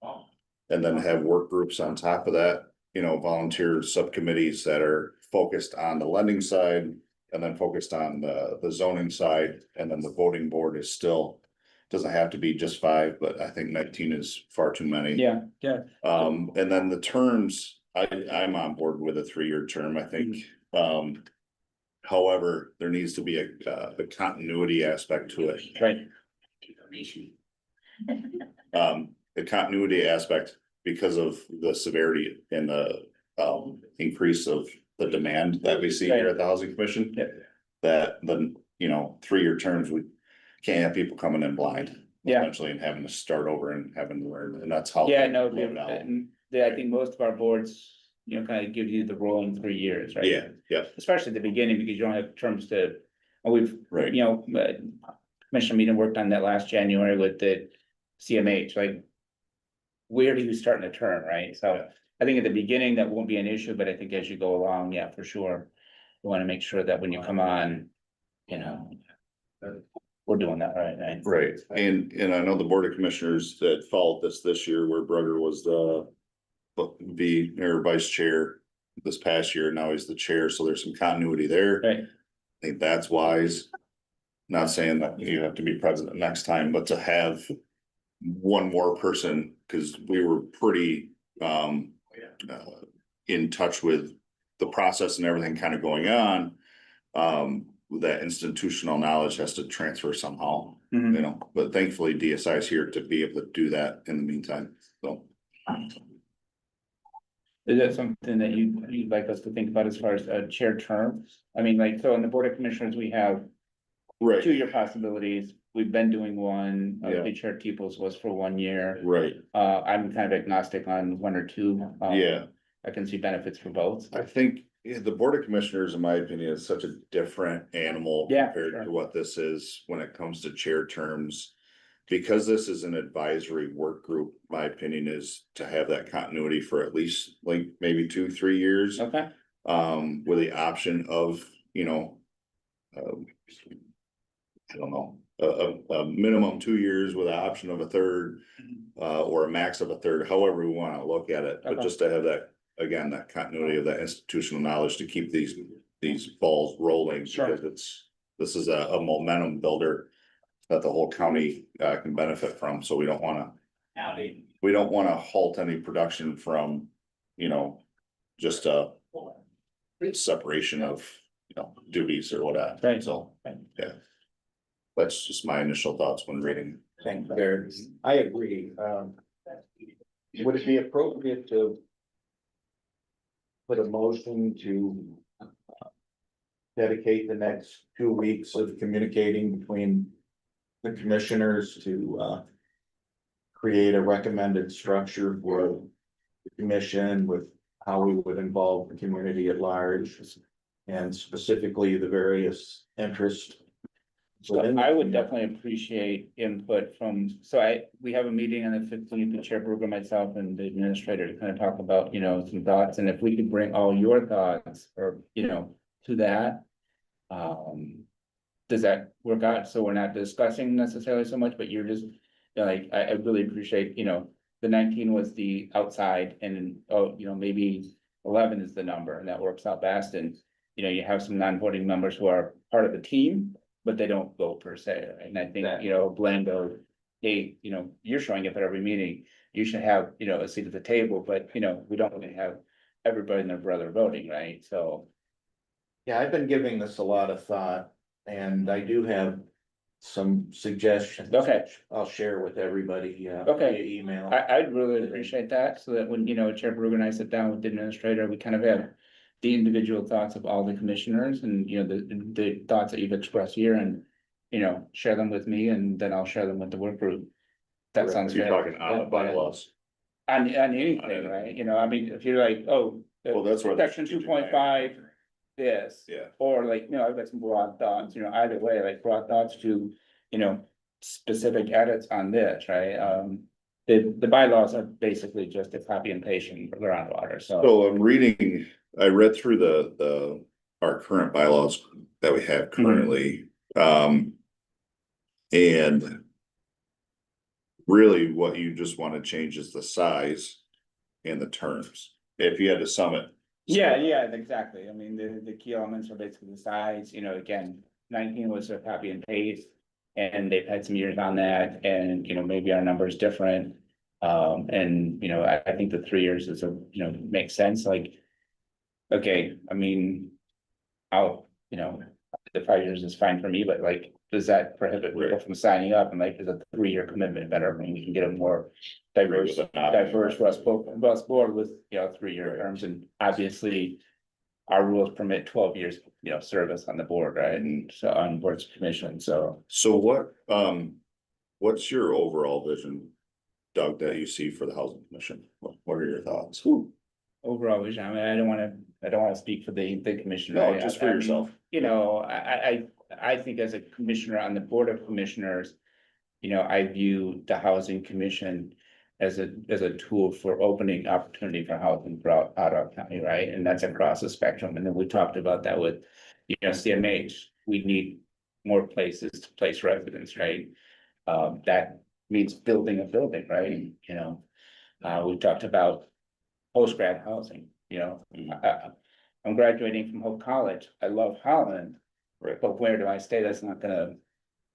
Speaker 1: and then have work groups on top of that, you know, volunteer subcommittees that are focused on the lending side, and then focused on the zoning side, and then the voting board is still, doesn't have to be just 5, but I think 19 is far too many.
Speaker 2: Yeah, yeah,
Speaker 1: And then the terms, I'm on board with a 3-year term, I think. However, there needs to be a continuity aspect to it.
Speaker 2: right,
Speaker 1: The continuity aspect because of the severity and the increase of the demand that we see here at the Housing Commission.
Speaker 2: Yeah.
Speaker 1: That the, you know, 3-year terms, we can't have people coming in blind.
Speaker 2: Yeah.
Speaker 1: Essentially, and having to start over and having to learn, and that's how.
Speaker 2: yeah, no,
Speaker 1: we live now.
Speaker 2: I think most of our boards, you know, kind of give you the rolling 3 years, right?
Speaker 1: Yeah, yeah,
Speaker 2: Especially at the beginning, because you don't have terms to, and we've,
Speaker 1: right.
Speaker 2: you know, commissioner meeting worked on that last January with the CMH, like. Where do you start in a term, right? So
Speaker 1: Yeah.
Speaker 2: I think at the beginning, that won't be an issue, but I think as you go along, yeah, for sure. You wanna make sure that when you come on, you know. We're doing that right?
Speaker 1: Right, and I know the Board of Commissioners that followed this year where Brugger was the vice chair this past year, now he's the chair, so there's some continuity there.
Speaker 2: Right,
Speaker 1: I think that's wise. Not saying that you have to be president next time, but to have one more person, because we were pretty in touch with the process and everything kind of going on. That institutional knowledge has to transfer somehow,
Speaker 2: Mhm.
Speaker 1: you know, but thankfully DSI is here to be able to do that in the meantime, so.
Speaker 2: Is that something that you'd like us to think about as far as chair terms? I mean, like, so in the Board of Commissioners, we have
Speaker 1: Right,
Speaker 2: 2-year possibilities. We've been doing one,
Speaker 1: Yeah.
Speaker 2: the chair Peoples was for 1 year.
Speaker 1: right,
Speaker 2: I'm kind of agnostic on 1 or 2.
Speaker 1: yeah.
Speaker 2: I can see benefits for both.
Speaker 1: I think the Board of Commissioners, in my opinion, is such a different animal
Speaker 2: Yeah,
Speaker 1: compared
Speaker 2: sure.
Speaker 1: to what this is when it comes to chair terms. Because this is an advisory work group, my opinion is to have that continuity for at least like maybe 2-3 years.
Speaker 2: Okay,
Speaker 1: With the option of, you know. I don't know, a minimum 2 years with an option of a third. Or a max of a third, however we wanna look at it, but
Speaker 2: Okay.
Speaker 1: just to have that, again, that continuity of that institutional knowledge to keep these balls rolling.
Speaker 2: Sure.
Speaker 1: Because this is a momentum builder that the whole county can benefit from, so we don't wanna halt any production from, you know, just a separation of, you know, duties or whatever,
Speaker 2: Right.
Speaker 1: so,
Speaker 2: Right.
Speaker 1: yeah. That's just my initial thoughts when reading.
Speaker 5: Thank you, Derek. I agree. Would it be appropriate to put a motion to dedicate the next 2 weeks of communicating between the commissioners to create a recommended structure for the commission with how we would involve the community at large and specifically the various interests?
Speaker 2: so I would definitely appreciate input from, we have a meeting on the 15th, the chair Bruger, myself and the administrator to kind of talk about, you know, some thoughts, and if we could bring all your thoughts or, you know, to that. Does that work out? So we're not discussing necessarily so much, but you're just, you know, like, I really appreciate, you know, the 19 was the outside and, oh, you know, maybe 11 is the number and that works out best. And, you know, you have some non-voting members who are part of the team, but they don't vote per se. Right? And I think, you know, a blend of, hey, you know, you're showing up at every meeting, you should have, you know, a seat at the table, but, you know, we don't really have everybody and their brother voting, right? So.
Speaker 5: Yeah, I've been giving this a lot of thought and I do have some suggestions.
Speaker 2: Okay.
Speaker 5: I'll share with everybody,
Speaker 2: Okay.
Speaker 5: via email.
Speaker 2: I'd really appreciate that, so that when, you know, Chair Bruger and I sit down with the administrator, we kind of have the individual thoughts of all the commissioners and, you know, the thoughts that you've expressed here and, you know, share them with me and then I'll share them with the work group. That sounds
Speaker 1: You're
Speaker 2: good.
Speaker 1: talking on the bylaws.
Speaker 2: On anything, right? You know, I mean, if you're like, oh,
Speaker 1: Well, that's where.
Speaker 2: section 2.5, this.
Speaker 1: Yeah.
Speaker 2: Or like, you know, I've got some broad thoughts, you know, either way, like broad thoughts to, you know, specific edits on this, right? The bylaws are basically just a copy and paste from groundwater, so.
Speaker 1: So I'm reading I read through our current bylaws that we have currently, and really what you just wanna change is the size and the terms, if you had to sum it.
Speaker 2: Yeah, yeah, exactly. I mean, the key elements are basically the size, you know, again, 19 was a copy and paste. And they've had some years on that and, you know, maybe our number is different. And, you know, I think the 3 years is makes sense, like. Okay, I mean. You know, the 5 years is fine for me, but like, does that prohibit people from signing up? And like, is a 3-year commitment better? I mean, we can get a more diverse bus board with, you know, 3-year terms, and obviously. Our rules permit 12 years, you know, service on the board, right? And so on boards commission, so.
Speaker 1: So what's your overall vision, Doug, that you see for the housing commission? What are your thoughts?
Speaker 2: Overall vision, I mean, I don't wanna speak for the commissioner.
Speaker 1: No, just for
Speaker 2: I mean,
Speaker 1: yourself.
Speaker 2: You know, I think as a commissioner on the board of commissioners. You know, I view the housing commission as a tool for opening opportunity for housing throughout Ottawa County, right? And that's across the spectrum. And then we talked about that with, you know, CMH. We need more places to place residents, right? That means building a building, right? You know, we talked about post-grad housing, you know. I'm graduating from Hope College. I love Holland.
Speaker 1: Right.
Speaker 2: But where do I stay? That's not gonna,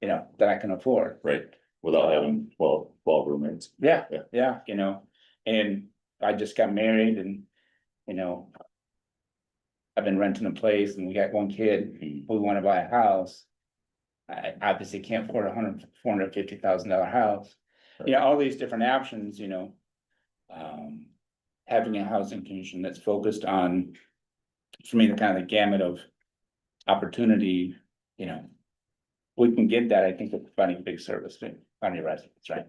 Speaker 2: you know, that I can afford.
Speaker 1: Right, without having 12 roommates.
Speaker 2: Yeah,
Speaker 1: Yeah.
Speaker 2: yeah, you know, and I just got married and, you know. I've been renting a place and we got one kid, we wanna buy a house. I obviously can't afford $450,000 house. You know, all these different options, you know. Having a housing commission that's focused on, for me, the kind of the gamut of opportunity, you know. We can get that, I think, with providing a big service to county residents, right?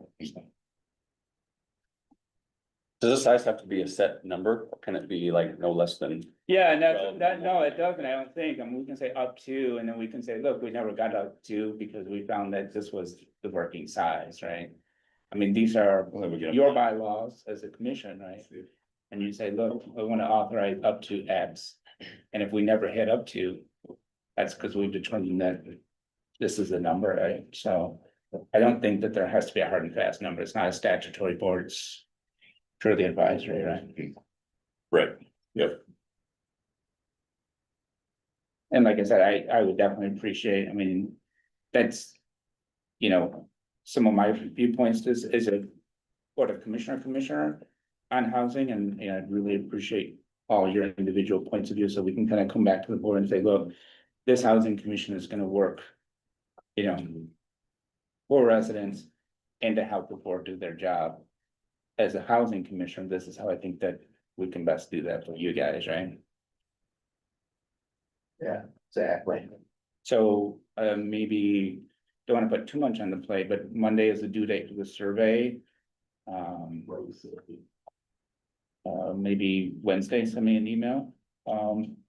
Speaker 8: Does the size have to be a set number? Or can it be like no less than?
Speaker 2: Yeah, and
Speaker 8: Well,
Speaker 2: no, it doesn't, I don't think, I mean, we can say up to, and then we can say, look, we never got up to, because we found that this was the working size, right? I mean, these are
Speaker 1: Well, then we get-
Speaker 2: your bylaws as a commission, right? And you say, look, I wanna authorize up to X, and if we never hit up to, that's because we've determined that. This is the number, right? So I don't think that there has to be a hard and fast number, it's not a statutory board, it's. Purely advisory, right?
Speaker 1: Right, yep.
Speaker 2: And like I said, I would definitely appreciate, I mean, that's. You know, some of my viewpoints is a board of commissioner on housing, and, you know, I'd really appreciate all your individual points of view, so we can kind of come back to the board and say, look, this housing commission is gonna work. You know, for residents and to help the board do their job. As a housing commissioner, this is how I think that we can best do that for you guys, right?
Speaker 5: Yeah, exactly.
Speaker 2: So, maybe, don't wanna put too much on the plate, but Monday is the due date for the survey. Maybe Wednesday, send me an email,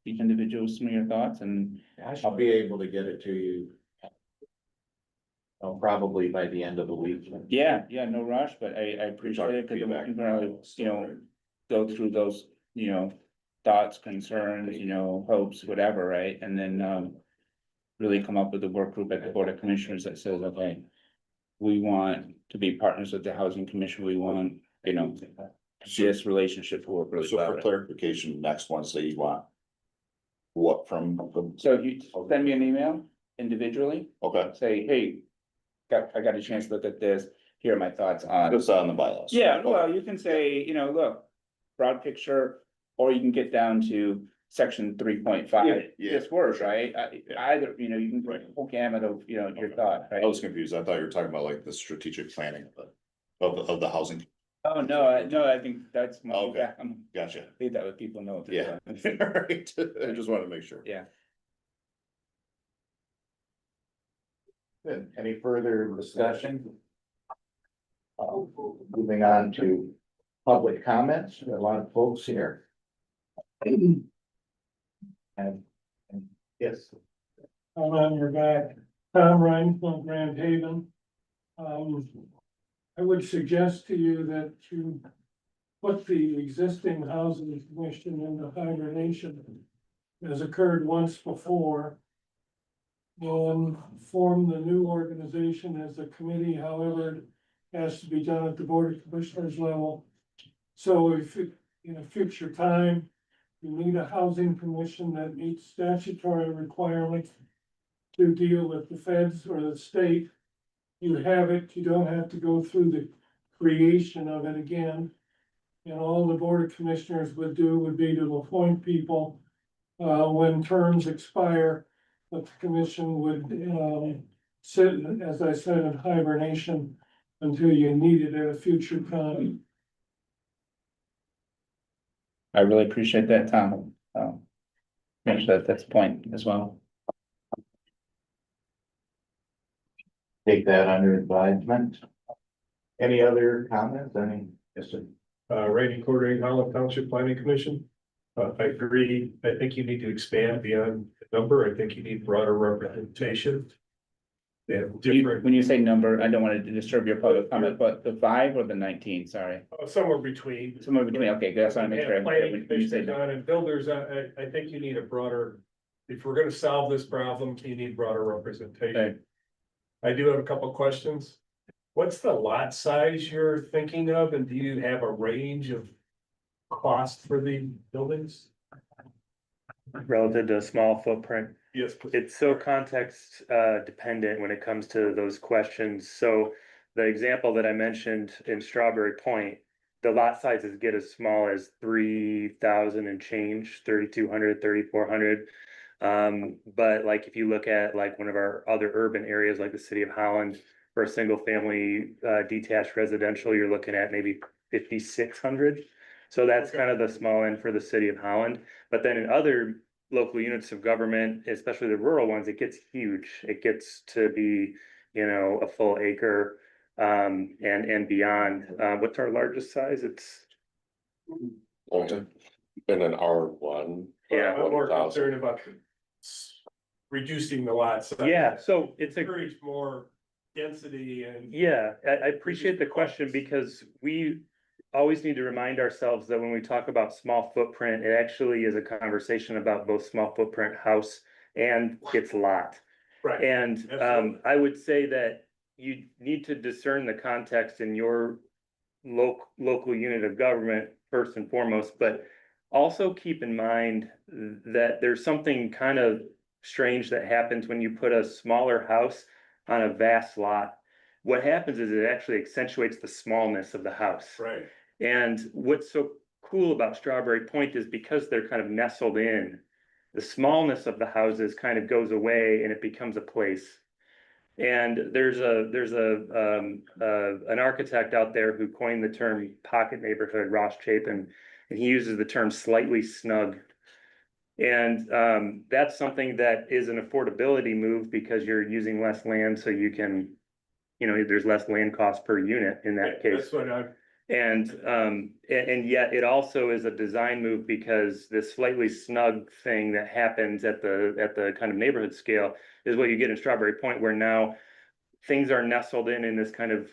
Speaker 2: each individual, some of your thoughts, and
Speaker 5: I'll be able to get it to you. Probably by the end of the week.
Speaker 2: yeah, no rush, but I appreciate it, cause then we can probably, you know, go through those, you know. Thoughts, concerns, you know, hopes, whatever, right, and then, really come up with a work group at the Board of Commissioners that says, okay. We want to be partners with the Housing Commission, we want, you know, this relationship will work really
Speaker 1: So
Speaker 2: well.
Speaker 1: for clarification, next Wednesday you want. What from the,
Speaker 2: So if you send me an email individually,
Speaker 1: okay,
Speaker 2: say, hey. I got a chance to look at this, here are my thoughts on.
Speaker 1: it's on the bylaws.
Speaker 2: Yeah, well, you can say, you know, look, broad picture, or you can get down to section 3.5.
Speaker 1: Yeah.
Speaker 2: This works, right? Either, you know, you can put a whole gamut of, you know, your thought, right?
Speaker 1: I was confused, I thought you were talking about like the strategic planning of the housing.
Speaker 2: Oh, no, I think that's.
Speaker 1: Okay.
Speaker 2: I'm,
Speaker 1: Gotcha.
Speaker 2: I think that way people know. what they're
Speaker 1: Yeah,
Speaker 2: doing.
Speaker 1: right, I just wanted to make sure.
Speaker 2: Yeah.
Speaker 5: Good. Any further discussion? Moving on to public comments, there are a lot of folks here. And yes,
Speaker 11: I'm on your back. Tom Ryan from Grand Haven. I would suggest to you that you put the existing housing commission into hibernation. Has occurred once before. And form the new organization as a committee, however, it has to be done at the Board of Commissioners level. So if in a future time, you need a housing commission that meets statutory requirements to deal with the feds or the state, you have it, you don't have to go through the creation of it again. And all the Board of Commissioners would do would be to appoint people, when terms expire, but the commission would, sit, as I said, in hibernation until you need it at a future time.
Speaker 2: I really appreciate that, Tom. Make sure that that's a point as well.
Speaker 5: Take that under advisement. Any other comments? Yes, sir.
Speaker 11: Randy Corday, Holland Township Planning Commission. I agree. I think you need to expand beyond the number. I think you need broader representation. They have different,
Speaker 2: When you say number, I don't want to disturb your public comment, but the 5 or the 19, sorry,
Speaker 11: somewhere between.
Speaker 2: somewhere between, okay, good, that's what I make sure.
Speaker 11: And planning
Speaker 2: When you say
Speaker 11: commissioners on and builders, I think you need a broader, if we're gonna solve this problem, you need broader representation.
Speaker 2: Okay.
Speaker 11: I do have a couple questions. What's the lot size you're thinking of, and do you have a range of cost for the buildings?
Speaker 6: Relative to a small footprint.
Speaker 11: Yes, please.
Speaker 6: It's so context dependent when it comes to those questions. So the example that I mentioned in Strawberry Point, the lot sizes get as small as 3,000 and change, 3,200, 3,400. But like if you look at like one of our other urban areas like the city of Holland, for a single family detached residential, you're looking at maybe 5,600. So that's kind of the small end for the city of Holland. But then in other local units of government, especially the rural ones, it gets huge. It gets to be, you know, a full acre and beyond. What's our largest size? It's
Speaker 3: In an R1.
Speaker 6: Yeah.
Speaker 11: I'm more
Speaker 3: 1,000.
Speaker 11: concerned about reducing the lot size.
Speaker 6: yeah. So it's a
Speaker 11: Encourage more density and.
Speaker 6: Yeah, I appreciate the question because we always need to remind ourselves that when we talk about small footprint, it actually is a conversation about both small footprint house and its lot.
Speaker 11: Right.
Speaker 6: And
Speaker 11: Absolutely.
Speaker 6: I would say that you need to discern the context in your local unit of government first and foremost, but also keep in mind that there's something kind of strange that happens when you put a smaller house on a vast lot. What happens is it actually accentuates the smallness of the house.
Speaker 11: Right.
Speaker 6: And what's so cool about Strawberry Point is because they're kind of nestled in, the smallness of the houses kind of goes away and it becomes a place. And there's an architect out there who coined the term pocket neighborhood, Ross Chapin, and he uses the term slightly snug. And that's something that is an affordability move because you're using less land, so you can, you know, there's less land cost per unit in that case.
Speaker 11: That's what I'm.
Speaker 6: And yet it also is a design move because this slightly snug thing that happens at the kind of neighborhood scale is what you get in Strawberry Point, where now things are nestled in this kind of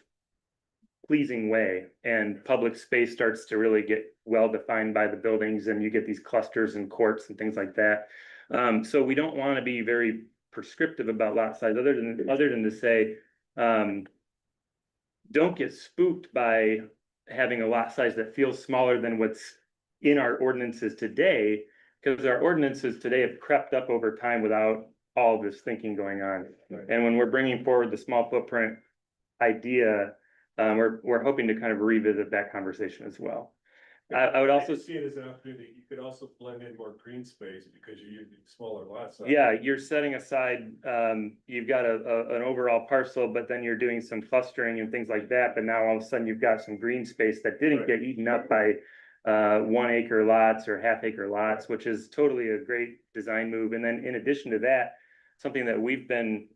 Speaker 6: pleasing way, and public space starts to really get well defined by the buildings, and you get these clusters and courts and things like that. So we don't want to be very prescriptive about lot size, other than to say, don't get spooked by having a lot size that feels smaller than what's in our ordinances today, because our ordinances today have crept up over time without all this thinking going on.
Speaker 11: Right.
Speaker 6: And when we're bringing forward the small footprint idea, we're hoping to kind of revisit that conversation as well. I would also
Speaker 11: see it as an opportunity. You could also blend in more green space because you're using smaller lot size.
Speaker 6: Yeah, you're setting aside, you've got an overall parcel, but then you're doing some clustering and things like that. But now all of a sudden you've got some green space that didn't get eaten up by 1 acre lots or half acre lots, which is totally a great design move. And then in addition to that, something that we've been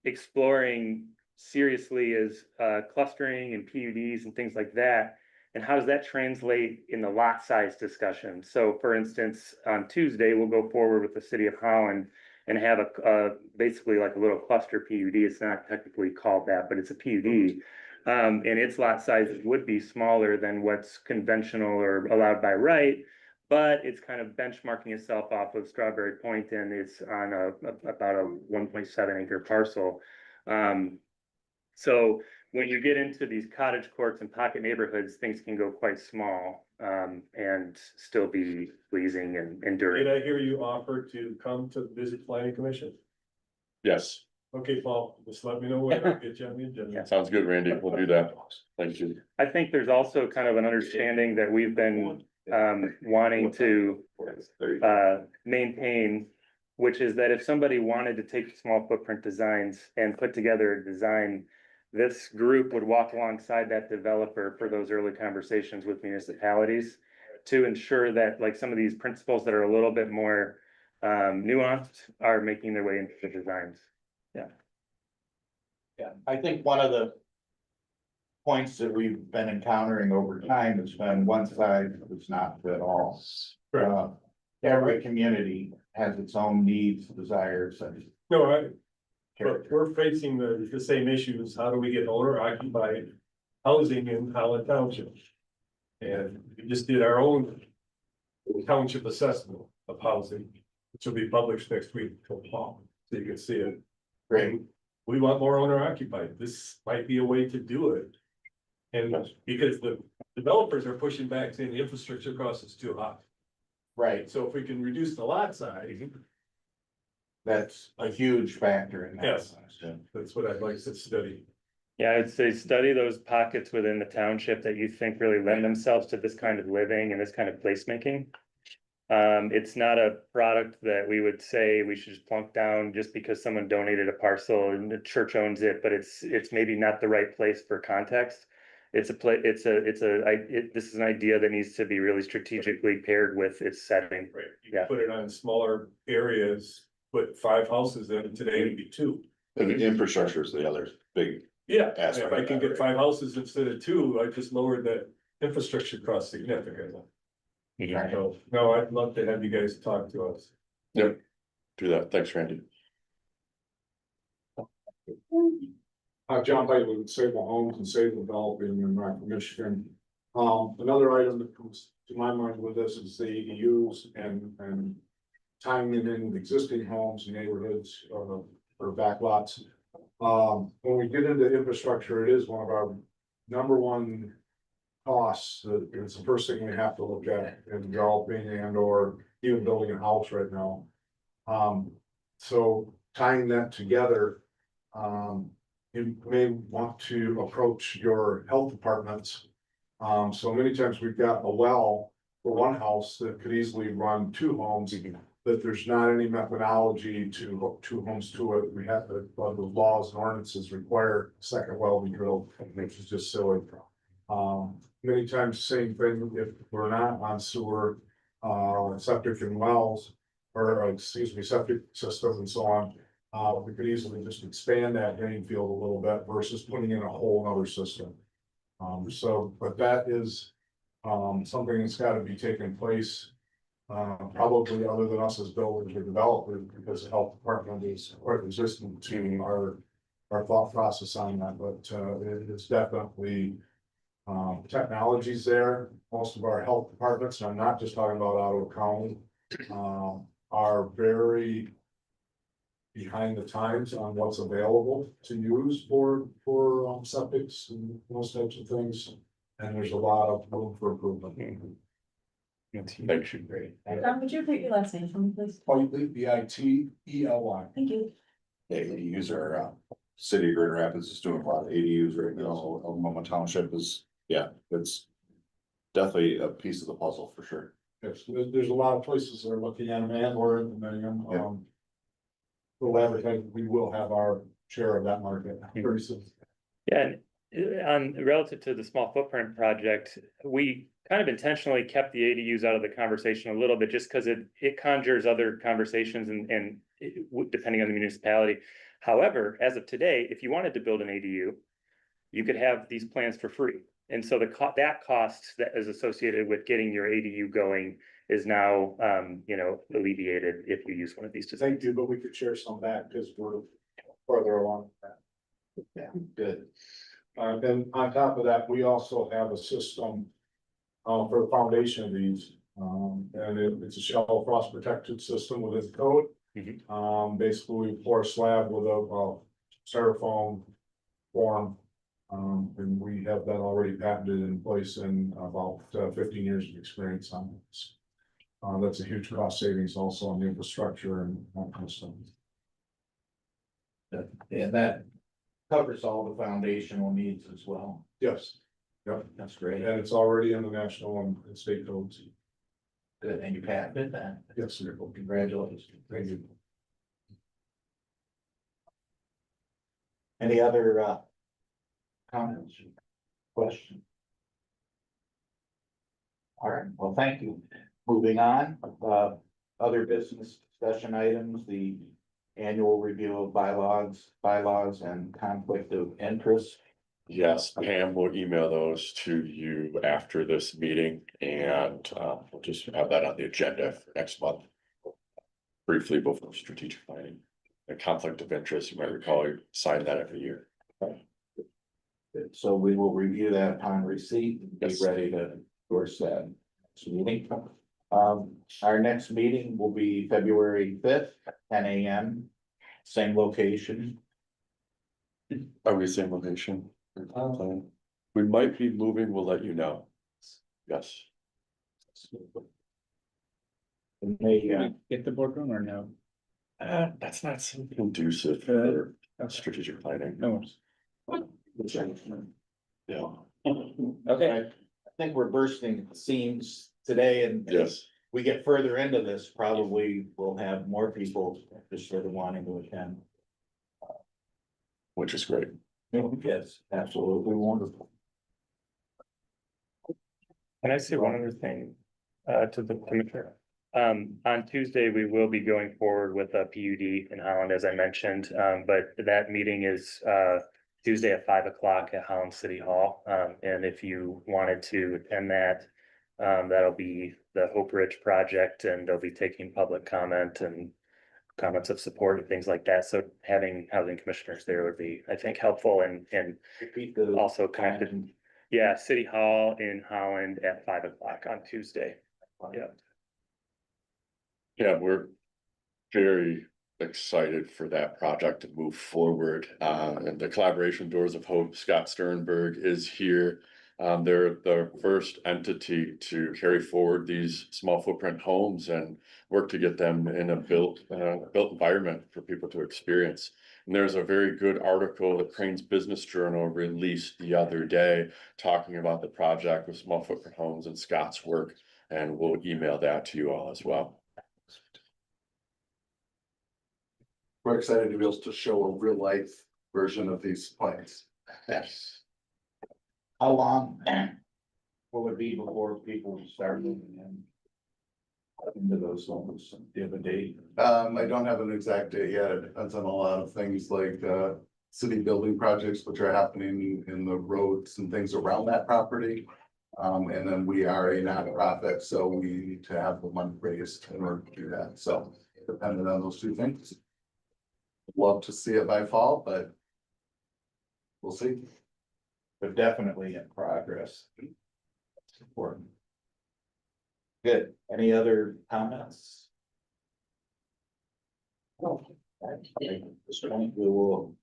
Speaker 6: exploring seriously is clustering and PUDs and things like that. And how does that translate in the lot size discussion? So for instance, on Tuesday, we'll go forward with the city of Holland and have basically like a little cluster PUD. It's not technically called that, but it's a PUD And its lot sizes would be smaller than what's conventional or allowed by right. But it's kind of benchmarking itself off of Strawberry Point, and it's on about a 1.7 acre parcel. So when you get into these cottage courts and pocket neighborhoods, things can go quite small, and still be pleasing and enduring.
Speaker 11: Did I hear you offer to come to visit planning commission?
Speaker 3: Yes,
Speaker 11: Okay, Paul, just let me know when I get you on the agenda.
Speaker 3: sounds good, Randy. We'll do that. Thank you.
Speaker 6: I think there's also kind of an understanding that we've been wanting to maintain, which is that if somebody wanted to take small footprint designs and put together a design, this group would walk alongside that developer for those early conversations with municipalities to ensure that like some of these principles that are a little bit more nuanced are making their way into the designs.
Speaker 5: Yeah, I think one of the points that we've been encountering over time has been one size does not fit all. Every community has its own needs, desires, and
Speaker 11: No, but
Speaker 5: character.
Speaker 11: we're facing the same issues. How do we get owner occupied housing in Holland Township? And we just did our own township assessment of housing, which will be published next week till fall, so you can see it.
Speaker 5: Great.
Speaker 11: We want more owner occupied. This might be a way to do it. And because the developers are pushing back saying the infrastructure cost is too high.
Speaker 5: Right,
Speaker 11: So if we can reduce the lot size,
Speaker 5: that's a huge factor in that.
Speaker 11: Yes. that's what I'd like to study.
Speaker 6: Yeah, I'd say study those pockets within the township that you think really lend themselves to this kind of living and this kind of placemaking. It's not a product that we would say we should just plunk down just because someone donated a parcel and the church owns it, but it's maybe not the right place for context. This is an idea that needs to be really strategically paired with its setting.
Speaker 11: Right. You
Speaker 6: Yeah.
Speaker 11: can put it on smaller areas, put 5 houses in, today it'd be 2.
Speaker 1: And the infrastructure is the other big,
Speaker 11: Yeah,
Speaker 1: Aspect
Speaker 11: if I
Speaker 1: of
Speaker 11: can
Speaker 1: that,
Speaker 11: get 5 houses instead of 2, I just lowered that infrastructure cost significantly. So, no, I'd love to have you guys talk to us.
Speaker 3: Yep, do that. Thanks, Randy.
Speaker 10: John Bailey with Sable Homes and Sable Developing in Rockford, Michigan. Another item that comes to my mind with this is the ADUs and tying it in with existing homes, neighborhoods, or backlots. When we get into infrastructure, it is one of our number one costs. It's the first thing we have to look at in developing and or even building a house right now. So tying that together, you may want to approach your health departments. So many times we've got a well for one house that could easily run 2 homes, that there's not any methodology to hook 2 homes to it. We have the laws and ordinances require a second well be drilled, which is just silly. Many times, same thing, if we're not on sewer, septic and wells, or excuse me, septic systems and so on. We could easily just expand that drain field a little bit versus putting in a whole other system. But that is something that's got to be taking place. Probably other than us as builders or developers, because the health department is quite resistant to our thought process on that, but it is definitely technologies there. Most of our health departments, and I'm not just talking about Ottawa County, are very behind the times on what's available to use for septics and those types of things. And there's a lot of room for improvement.
Speaker 3: Thank you.
Speaker 5: Great.
Speaker 4: Would you repeat your last name for me, please?
Speaker 10: BITELY.
Speaker 4: Thank you.
Speaker 1: yeah, ADUs are, city of Grand Rapids is doing a lot of ADUs right now. Oklahoma Township is, yeah, it's definitely a piece of the puzzle for sure.
Speaker 10: Yes, there's a lot of places that are looking at them and we're implementing them. We'll advertise, we will have our share of that market very soon.
Speaker 6: Yeah, and on relative to the small footprint project, we kind of intentionally kept the ADUs out of the conversation a little bit, just because it conjures other conversations and depending on the municipality. However, as of today, if you wanted to build an ADU, you could have these plans for free. And so that cost that is associated with getting your ADU going is now, alleviated if you use one of these designs.
Speaker 10: Thank you, but we could share some back because we're further along with that.
Speaker 5: Yeah, good.
Speaker 10: Then on top of that, we also have a system for the foundation of these. And it's a shallow frost protected system within the code. Basically, we pour a slab with a styrofoam form. And we have that already patented in place in about 15 years of experience on this. That's a huge cost savings also on the infrastructure and that kind of stuff.
Speaker 5: And that covers all the foundational needs as well.
Speaker 10: Yes, yep,
Speaker 5: That's great.
Speaker 10: and it's already in the national and state codes.
Speaker 5: Good, and you patented that.
Speaker 10: Yes, sir.
Speaker 5: Congratulations.
Speaker 10: Thank you.
Speaker 5: Any other comments, questions? All right, well, thank you. Moving on, other business discussion items, the annual review of bylaws and conflict of interest.
Speaker 3: Yes, Pam will email those to you after this meeting and we'll just have that on the agenda for next month. Briefly before strategic planning, the conflict of interest, you might recall, you sign that every year.
Speaker 5: So we will review that upon receipt and be
Speaker 3: Yes.
Speaker 5: ready to endorse that next meeting. Our next meeting will be February 5th, 10 a.m. Same location.
Speaker 3: Are we same location? We might be moving, we'll let you know. Yes,
Speaker 5: And they,
Speaker 2: Can we get the boardroom or no?
Speaker 3: that's not so conducive for strategic planning.
Speaker 2: No worries.
Speaker 3: Yeah,
Speaker 2: Okay,
Speaker 5: I think we're bursting at the seams today, and
Speaker 3: yes,
Speaker 5: we get further into this, probably we'll have more people just sort of wanting to attend.
Speaker 3: which is great.
Speaker 5: Yes, absolutely wonderful.
Speaker 6: Can I say one other thing, to the commissioner? On Tuesday, we will be going forward with a PUD in Holland, as I mentioned, but that meeting is, Tuesday at 5 o'clock at Holland City Hall. And if you wanted to attend that, that'll be the Hope Ridge project, and they'll be taking public comment and comments of support and things like that. So having housing commissioners there would be, I think, helpful and
Speaker 5: Repeat the
Speaker 6: also connected. Yeah, City Hall in Holland at 5 o'clock on Tuesday. Yeah.
Speaker 3: Yeah, we're very excited for that project to move forward. And the collaboration Doors of Hope, Scott Sternberg is here. They're the first entity to carry forward these small footprint homes and work to get them in a built environment for people to experience. And there's a very good article that Crane's Business Journal released the other day talking about the project with small footprint homes and Scott's work. And we'll email that to you all as well.
Speaker 1: We're excited to be able to show a real life version of these plans.
Speaker 3: Yes.
Speaker 5: How long will it be before people start moving in? Into those homes, do you have a date?
Speaker 1: I don't have an exact date yet. It depends on a lot of things like city building projects, which are happening in the roads and things around that property. And then we are a nonprofit, so we need to have the money raised in order to do that. So depending on those two things. Love to see it by fall, but we'll see.
Speaker 5: But definitely in progress. It's important. Good. Any other comments? At this point, we will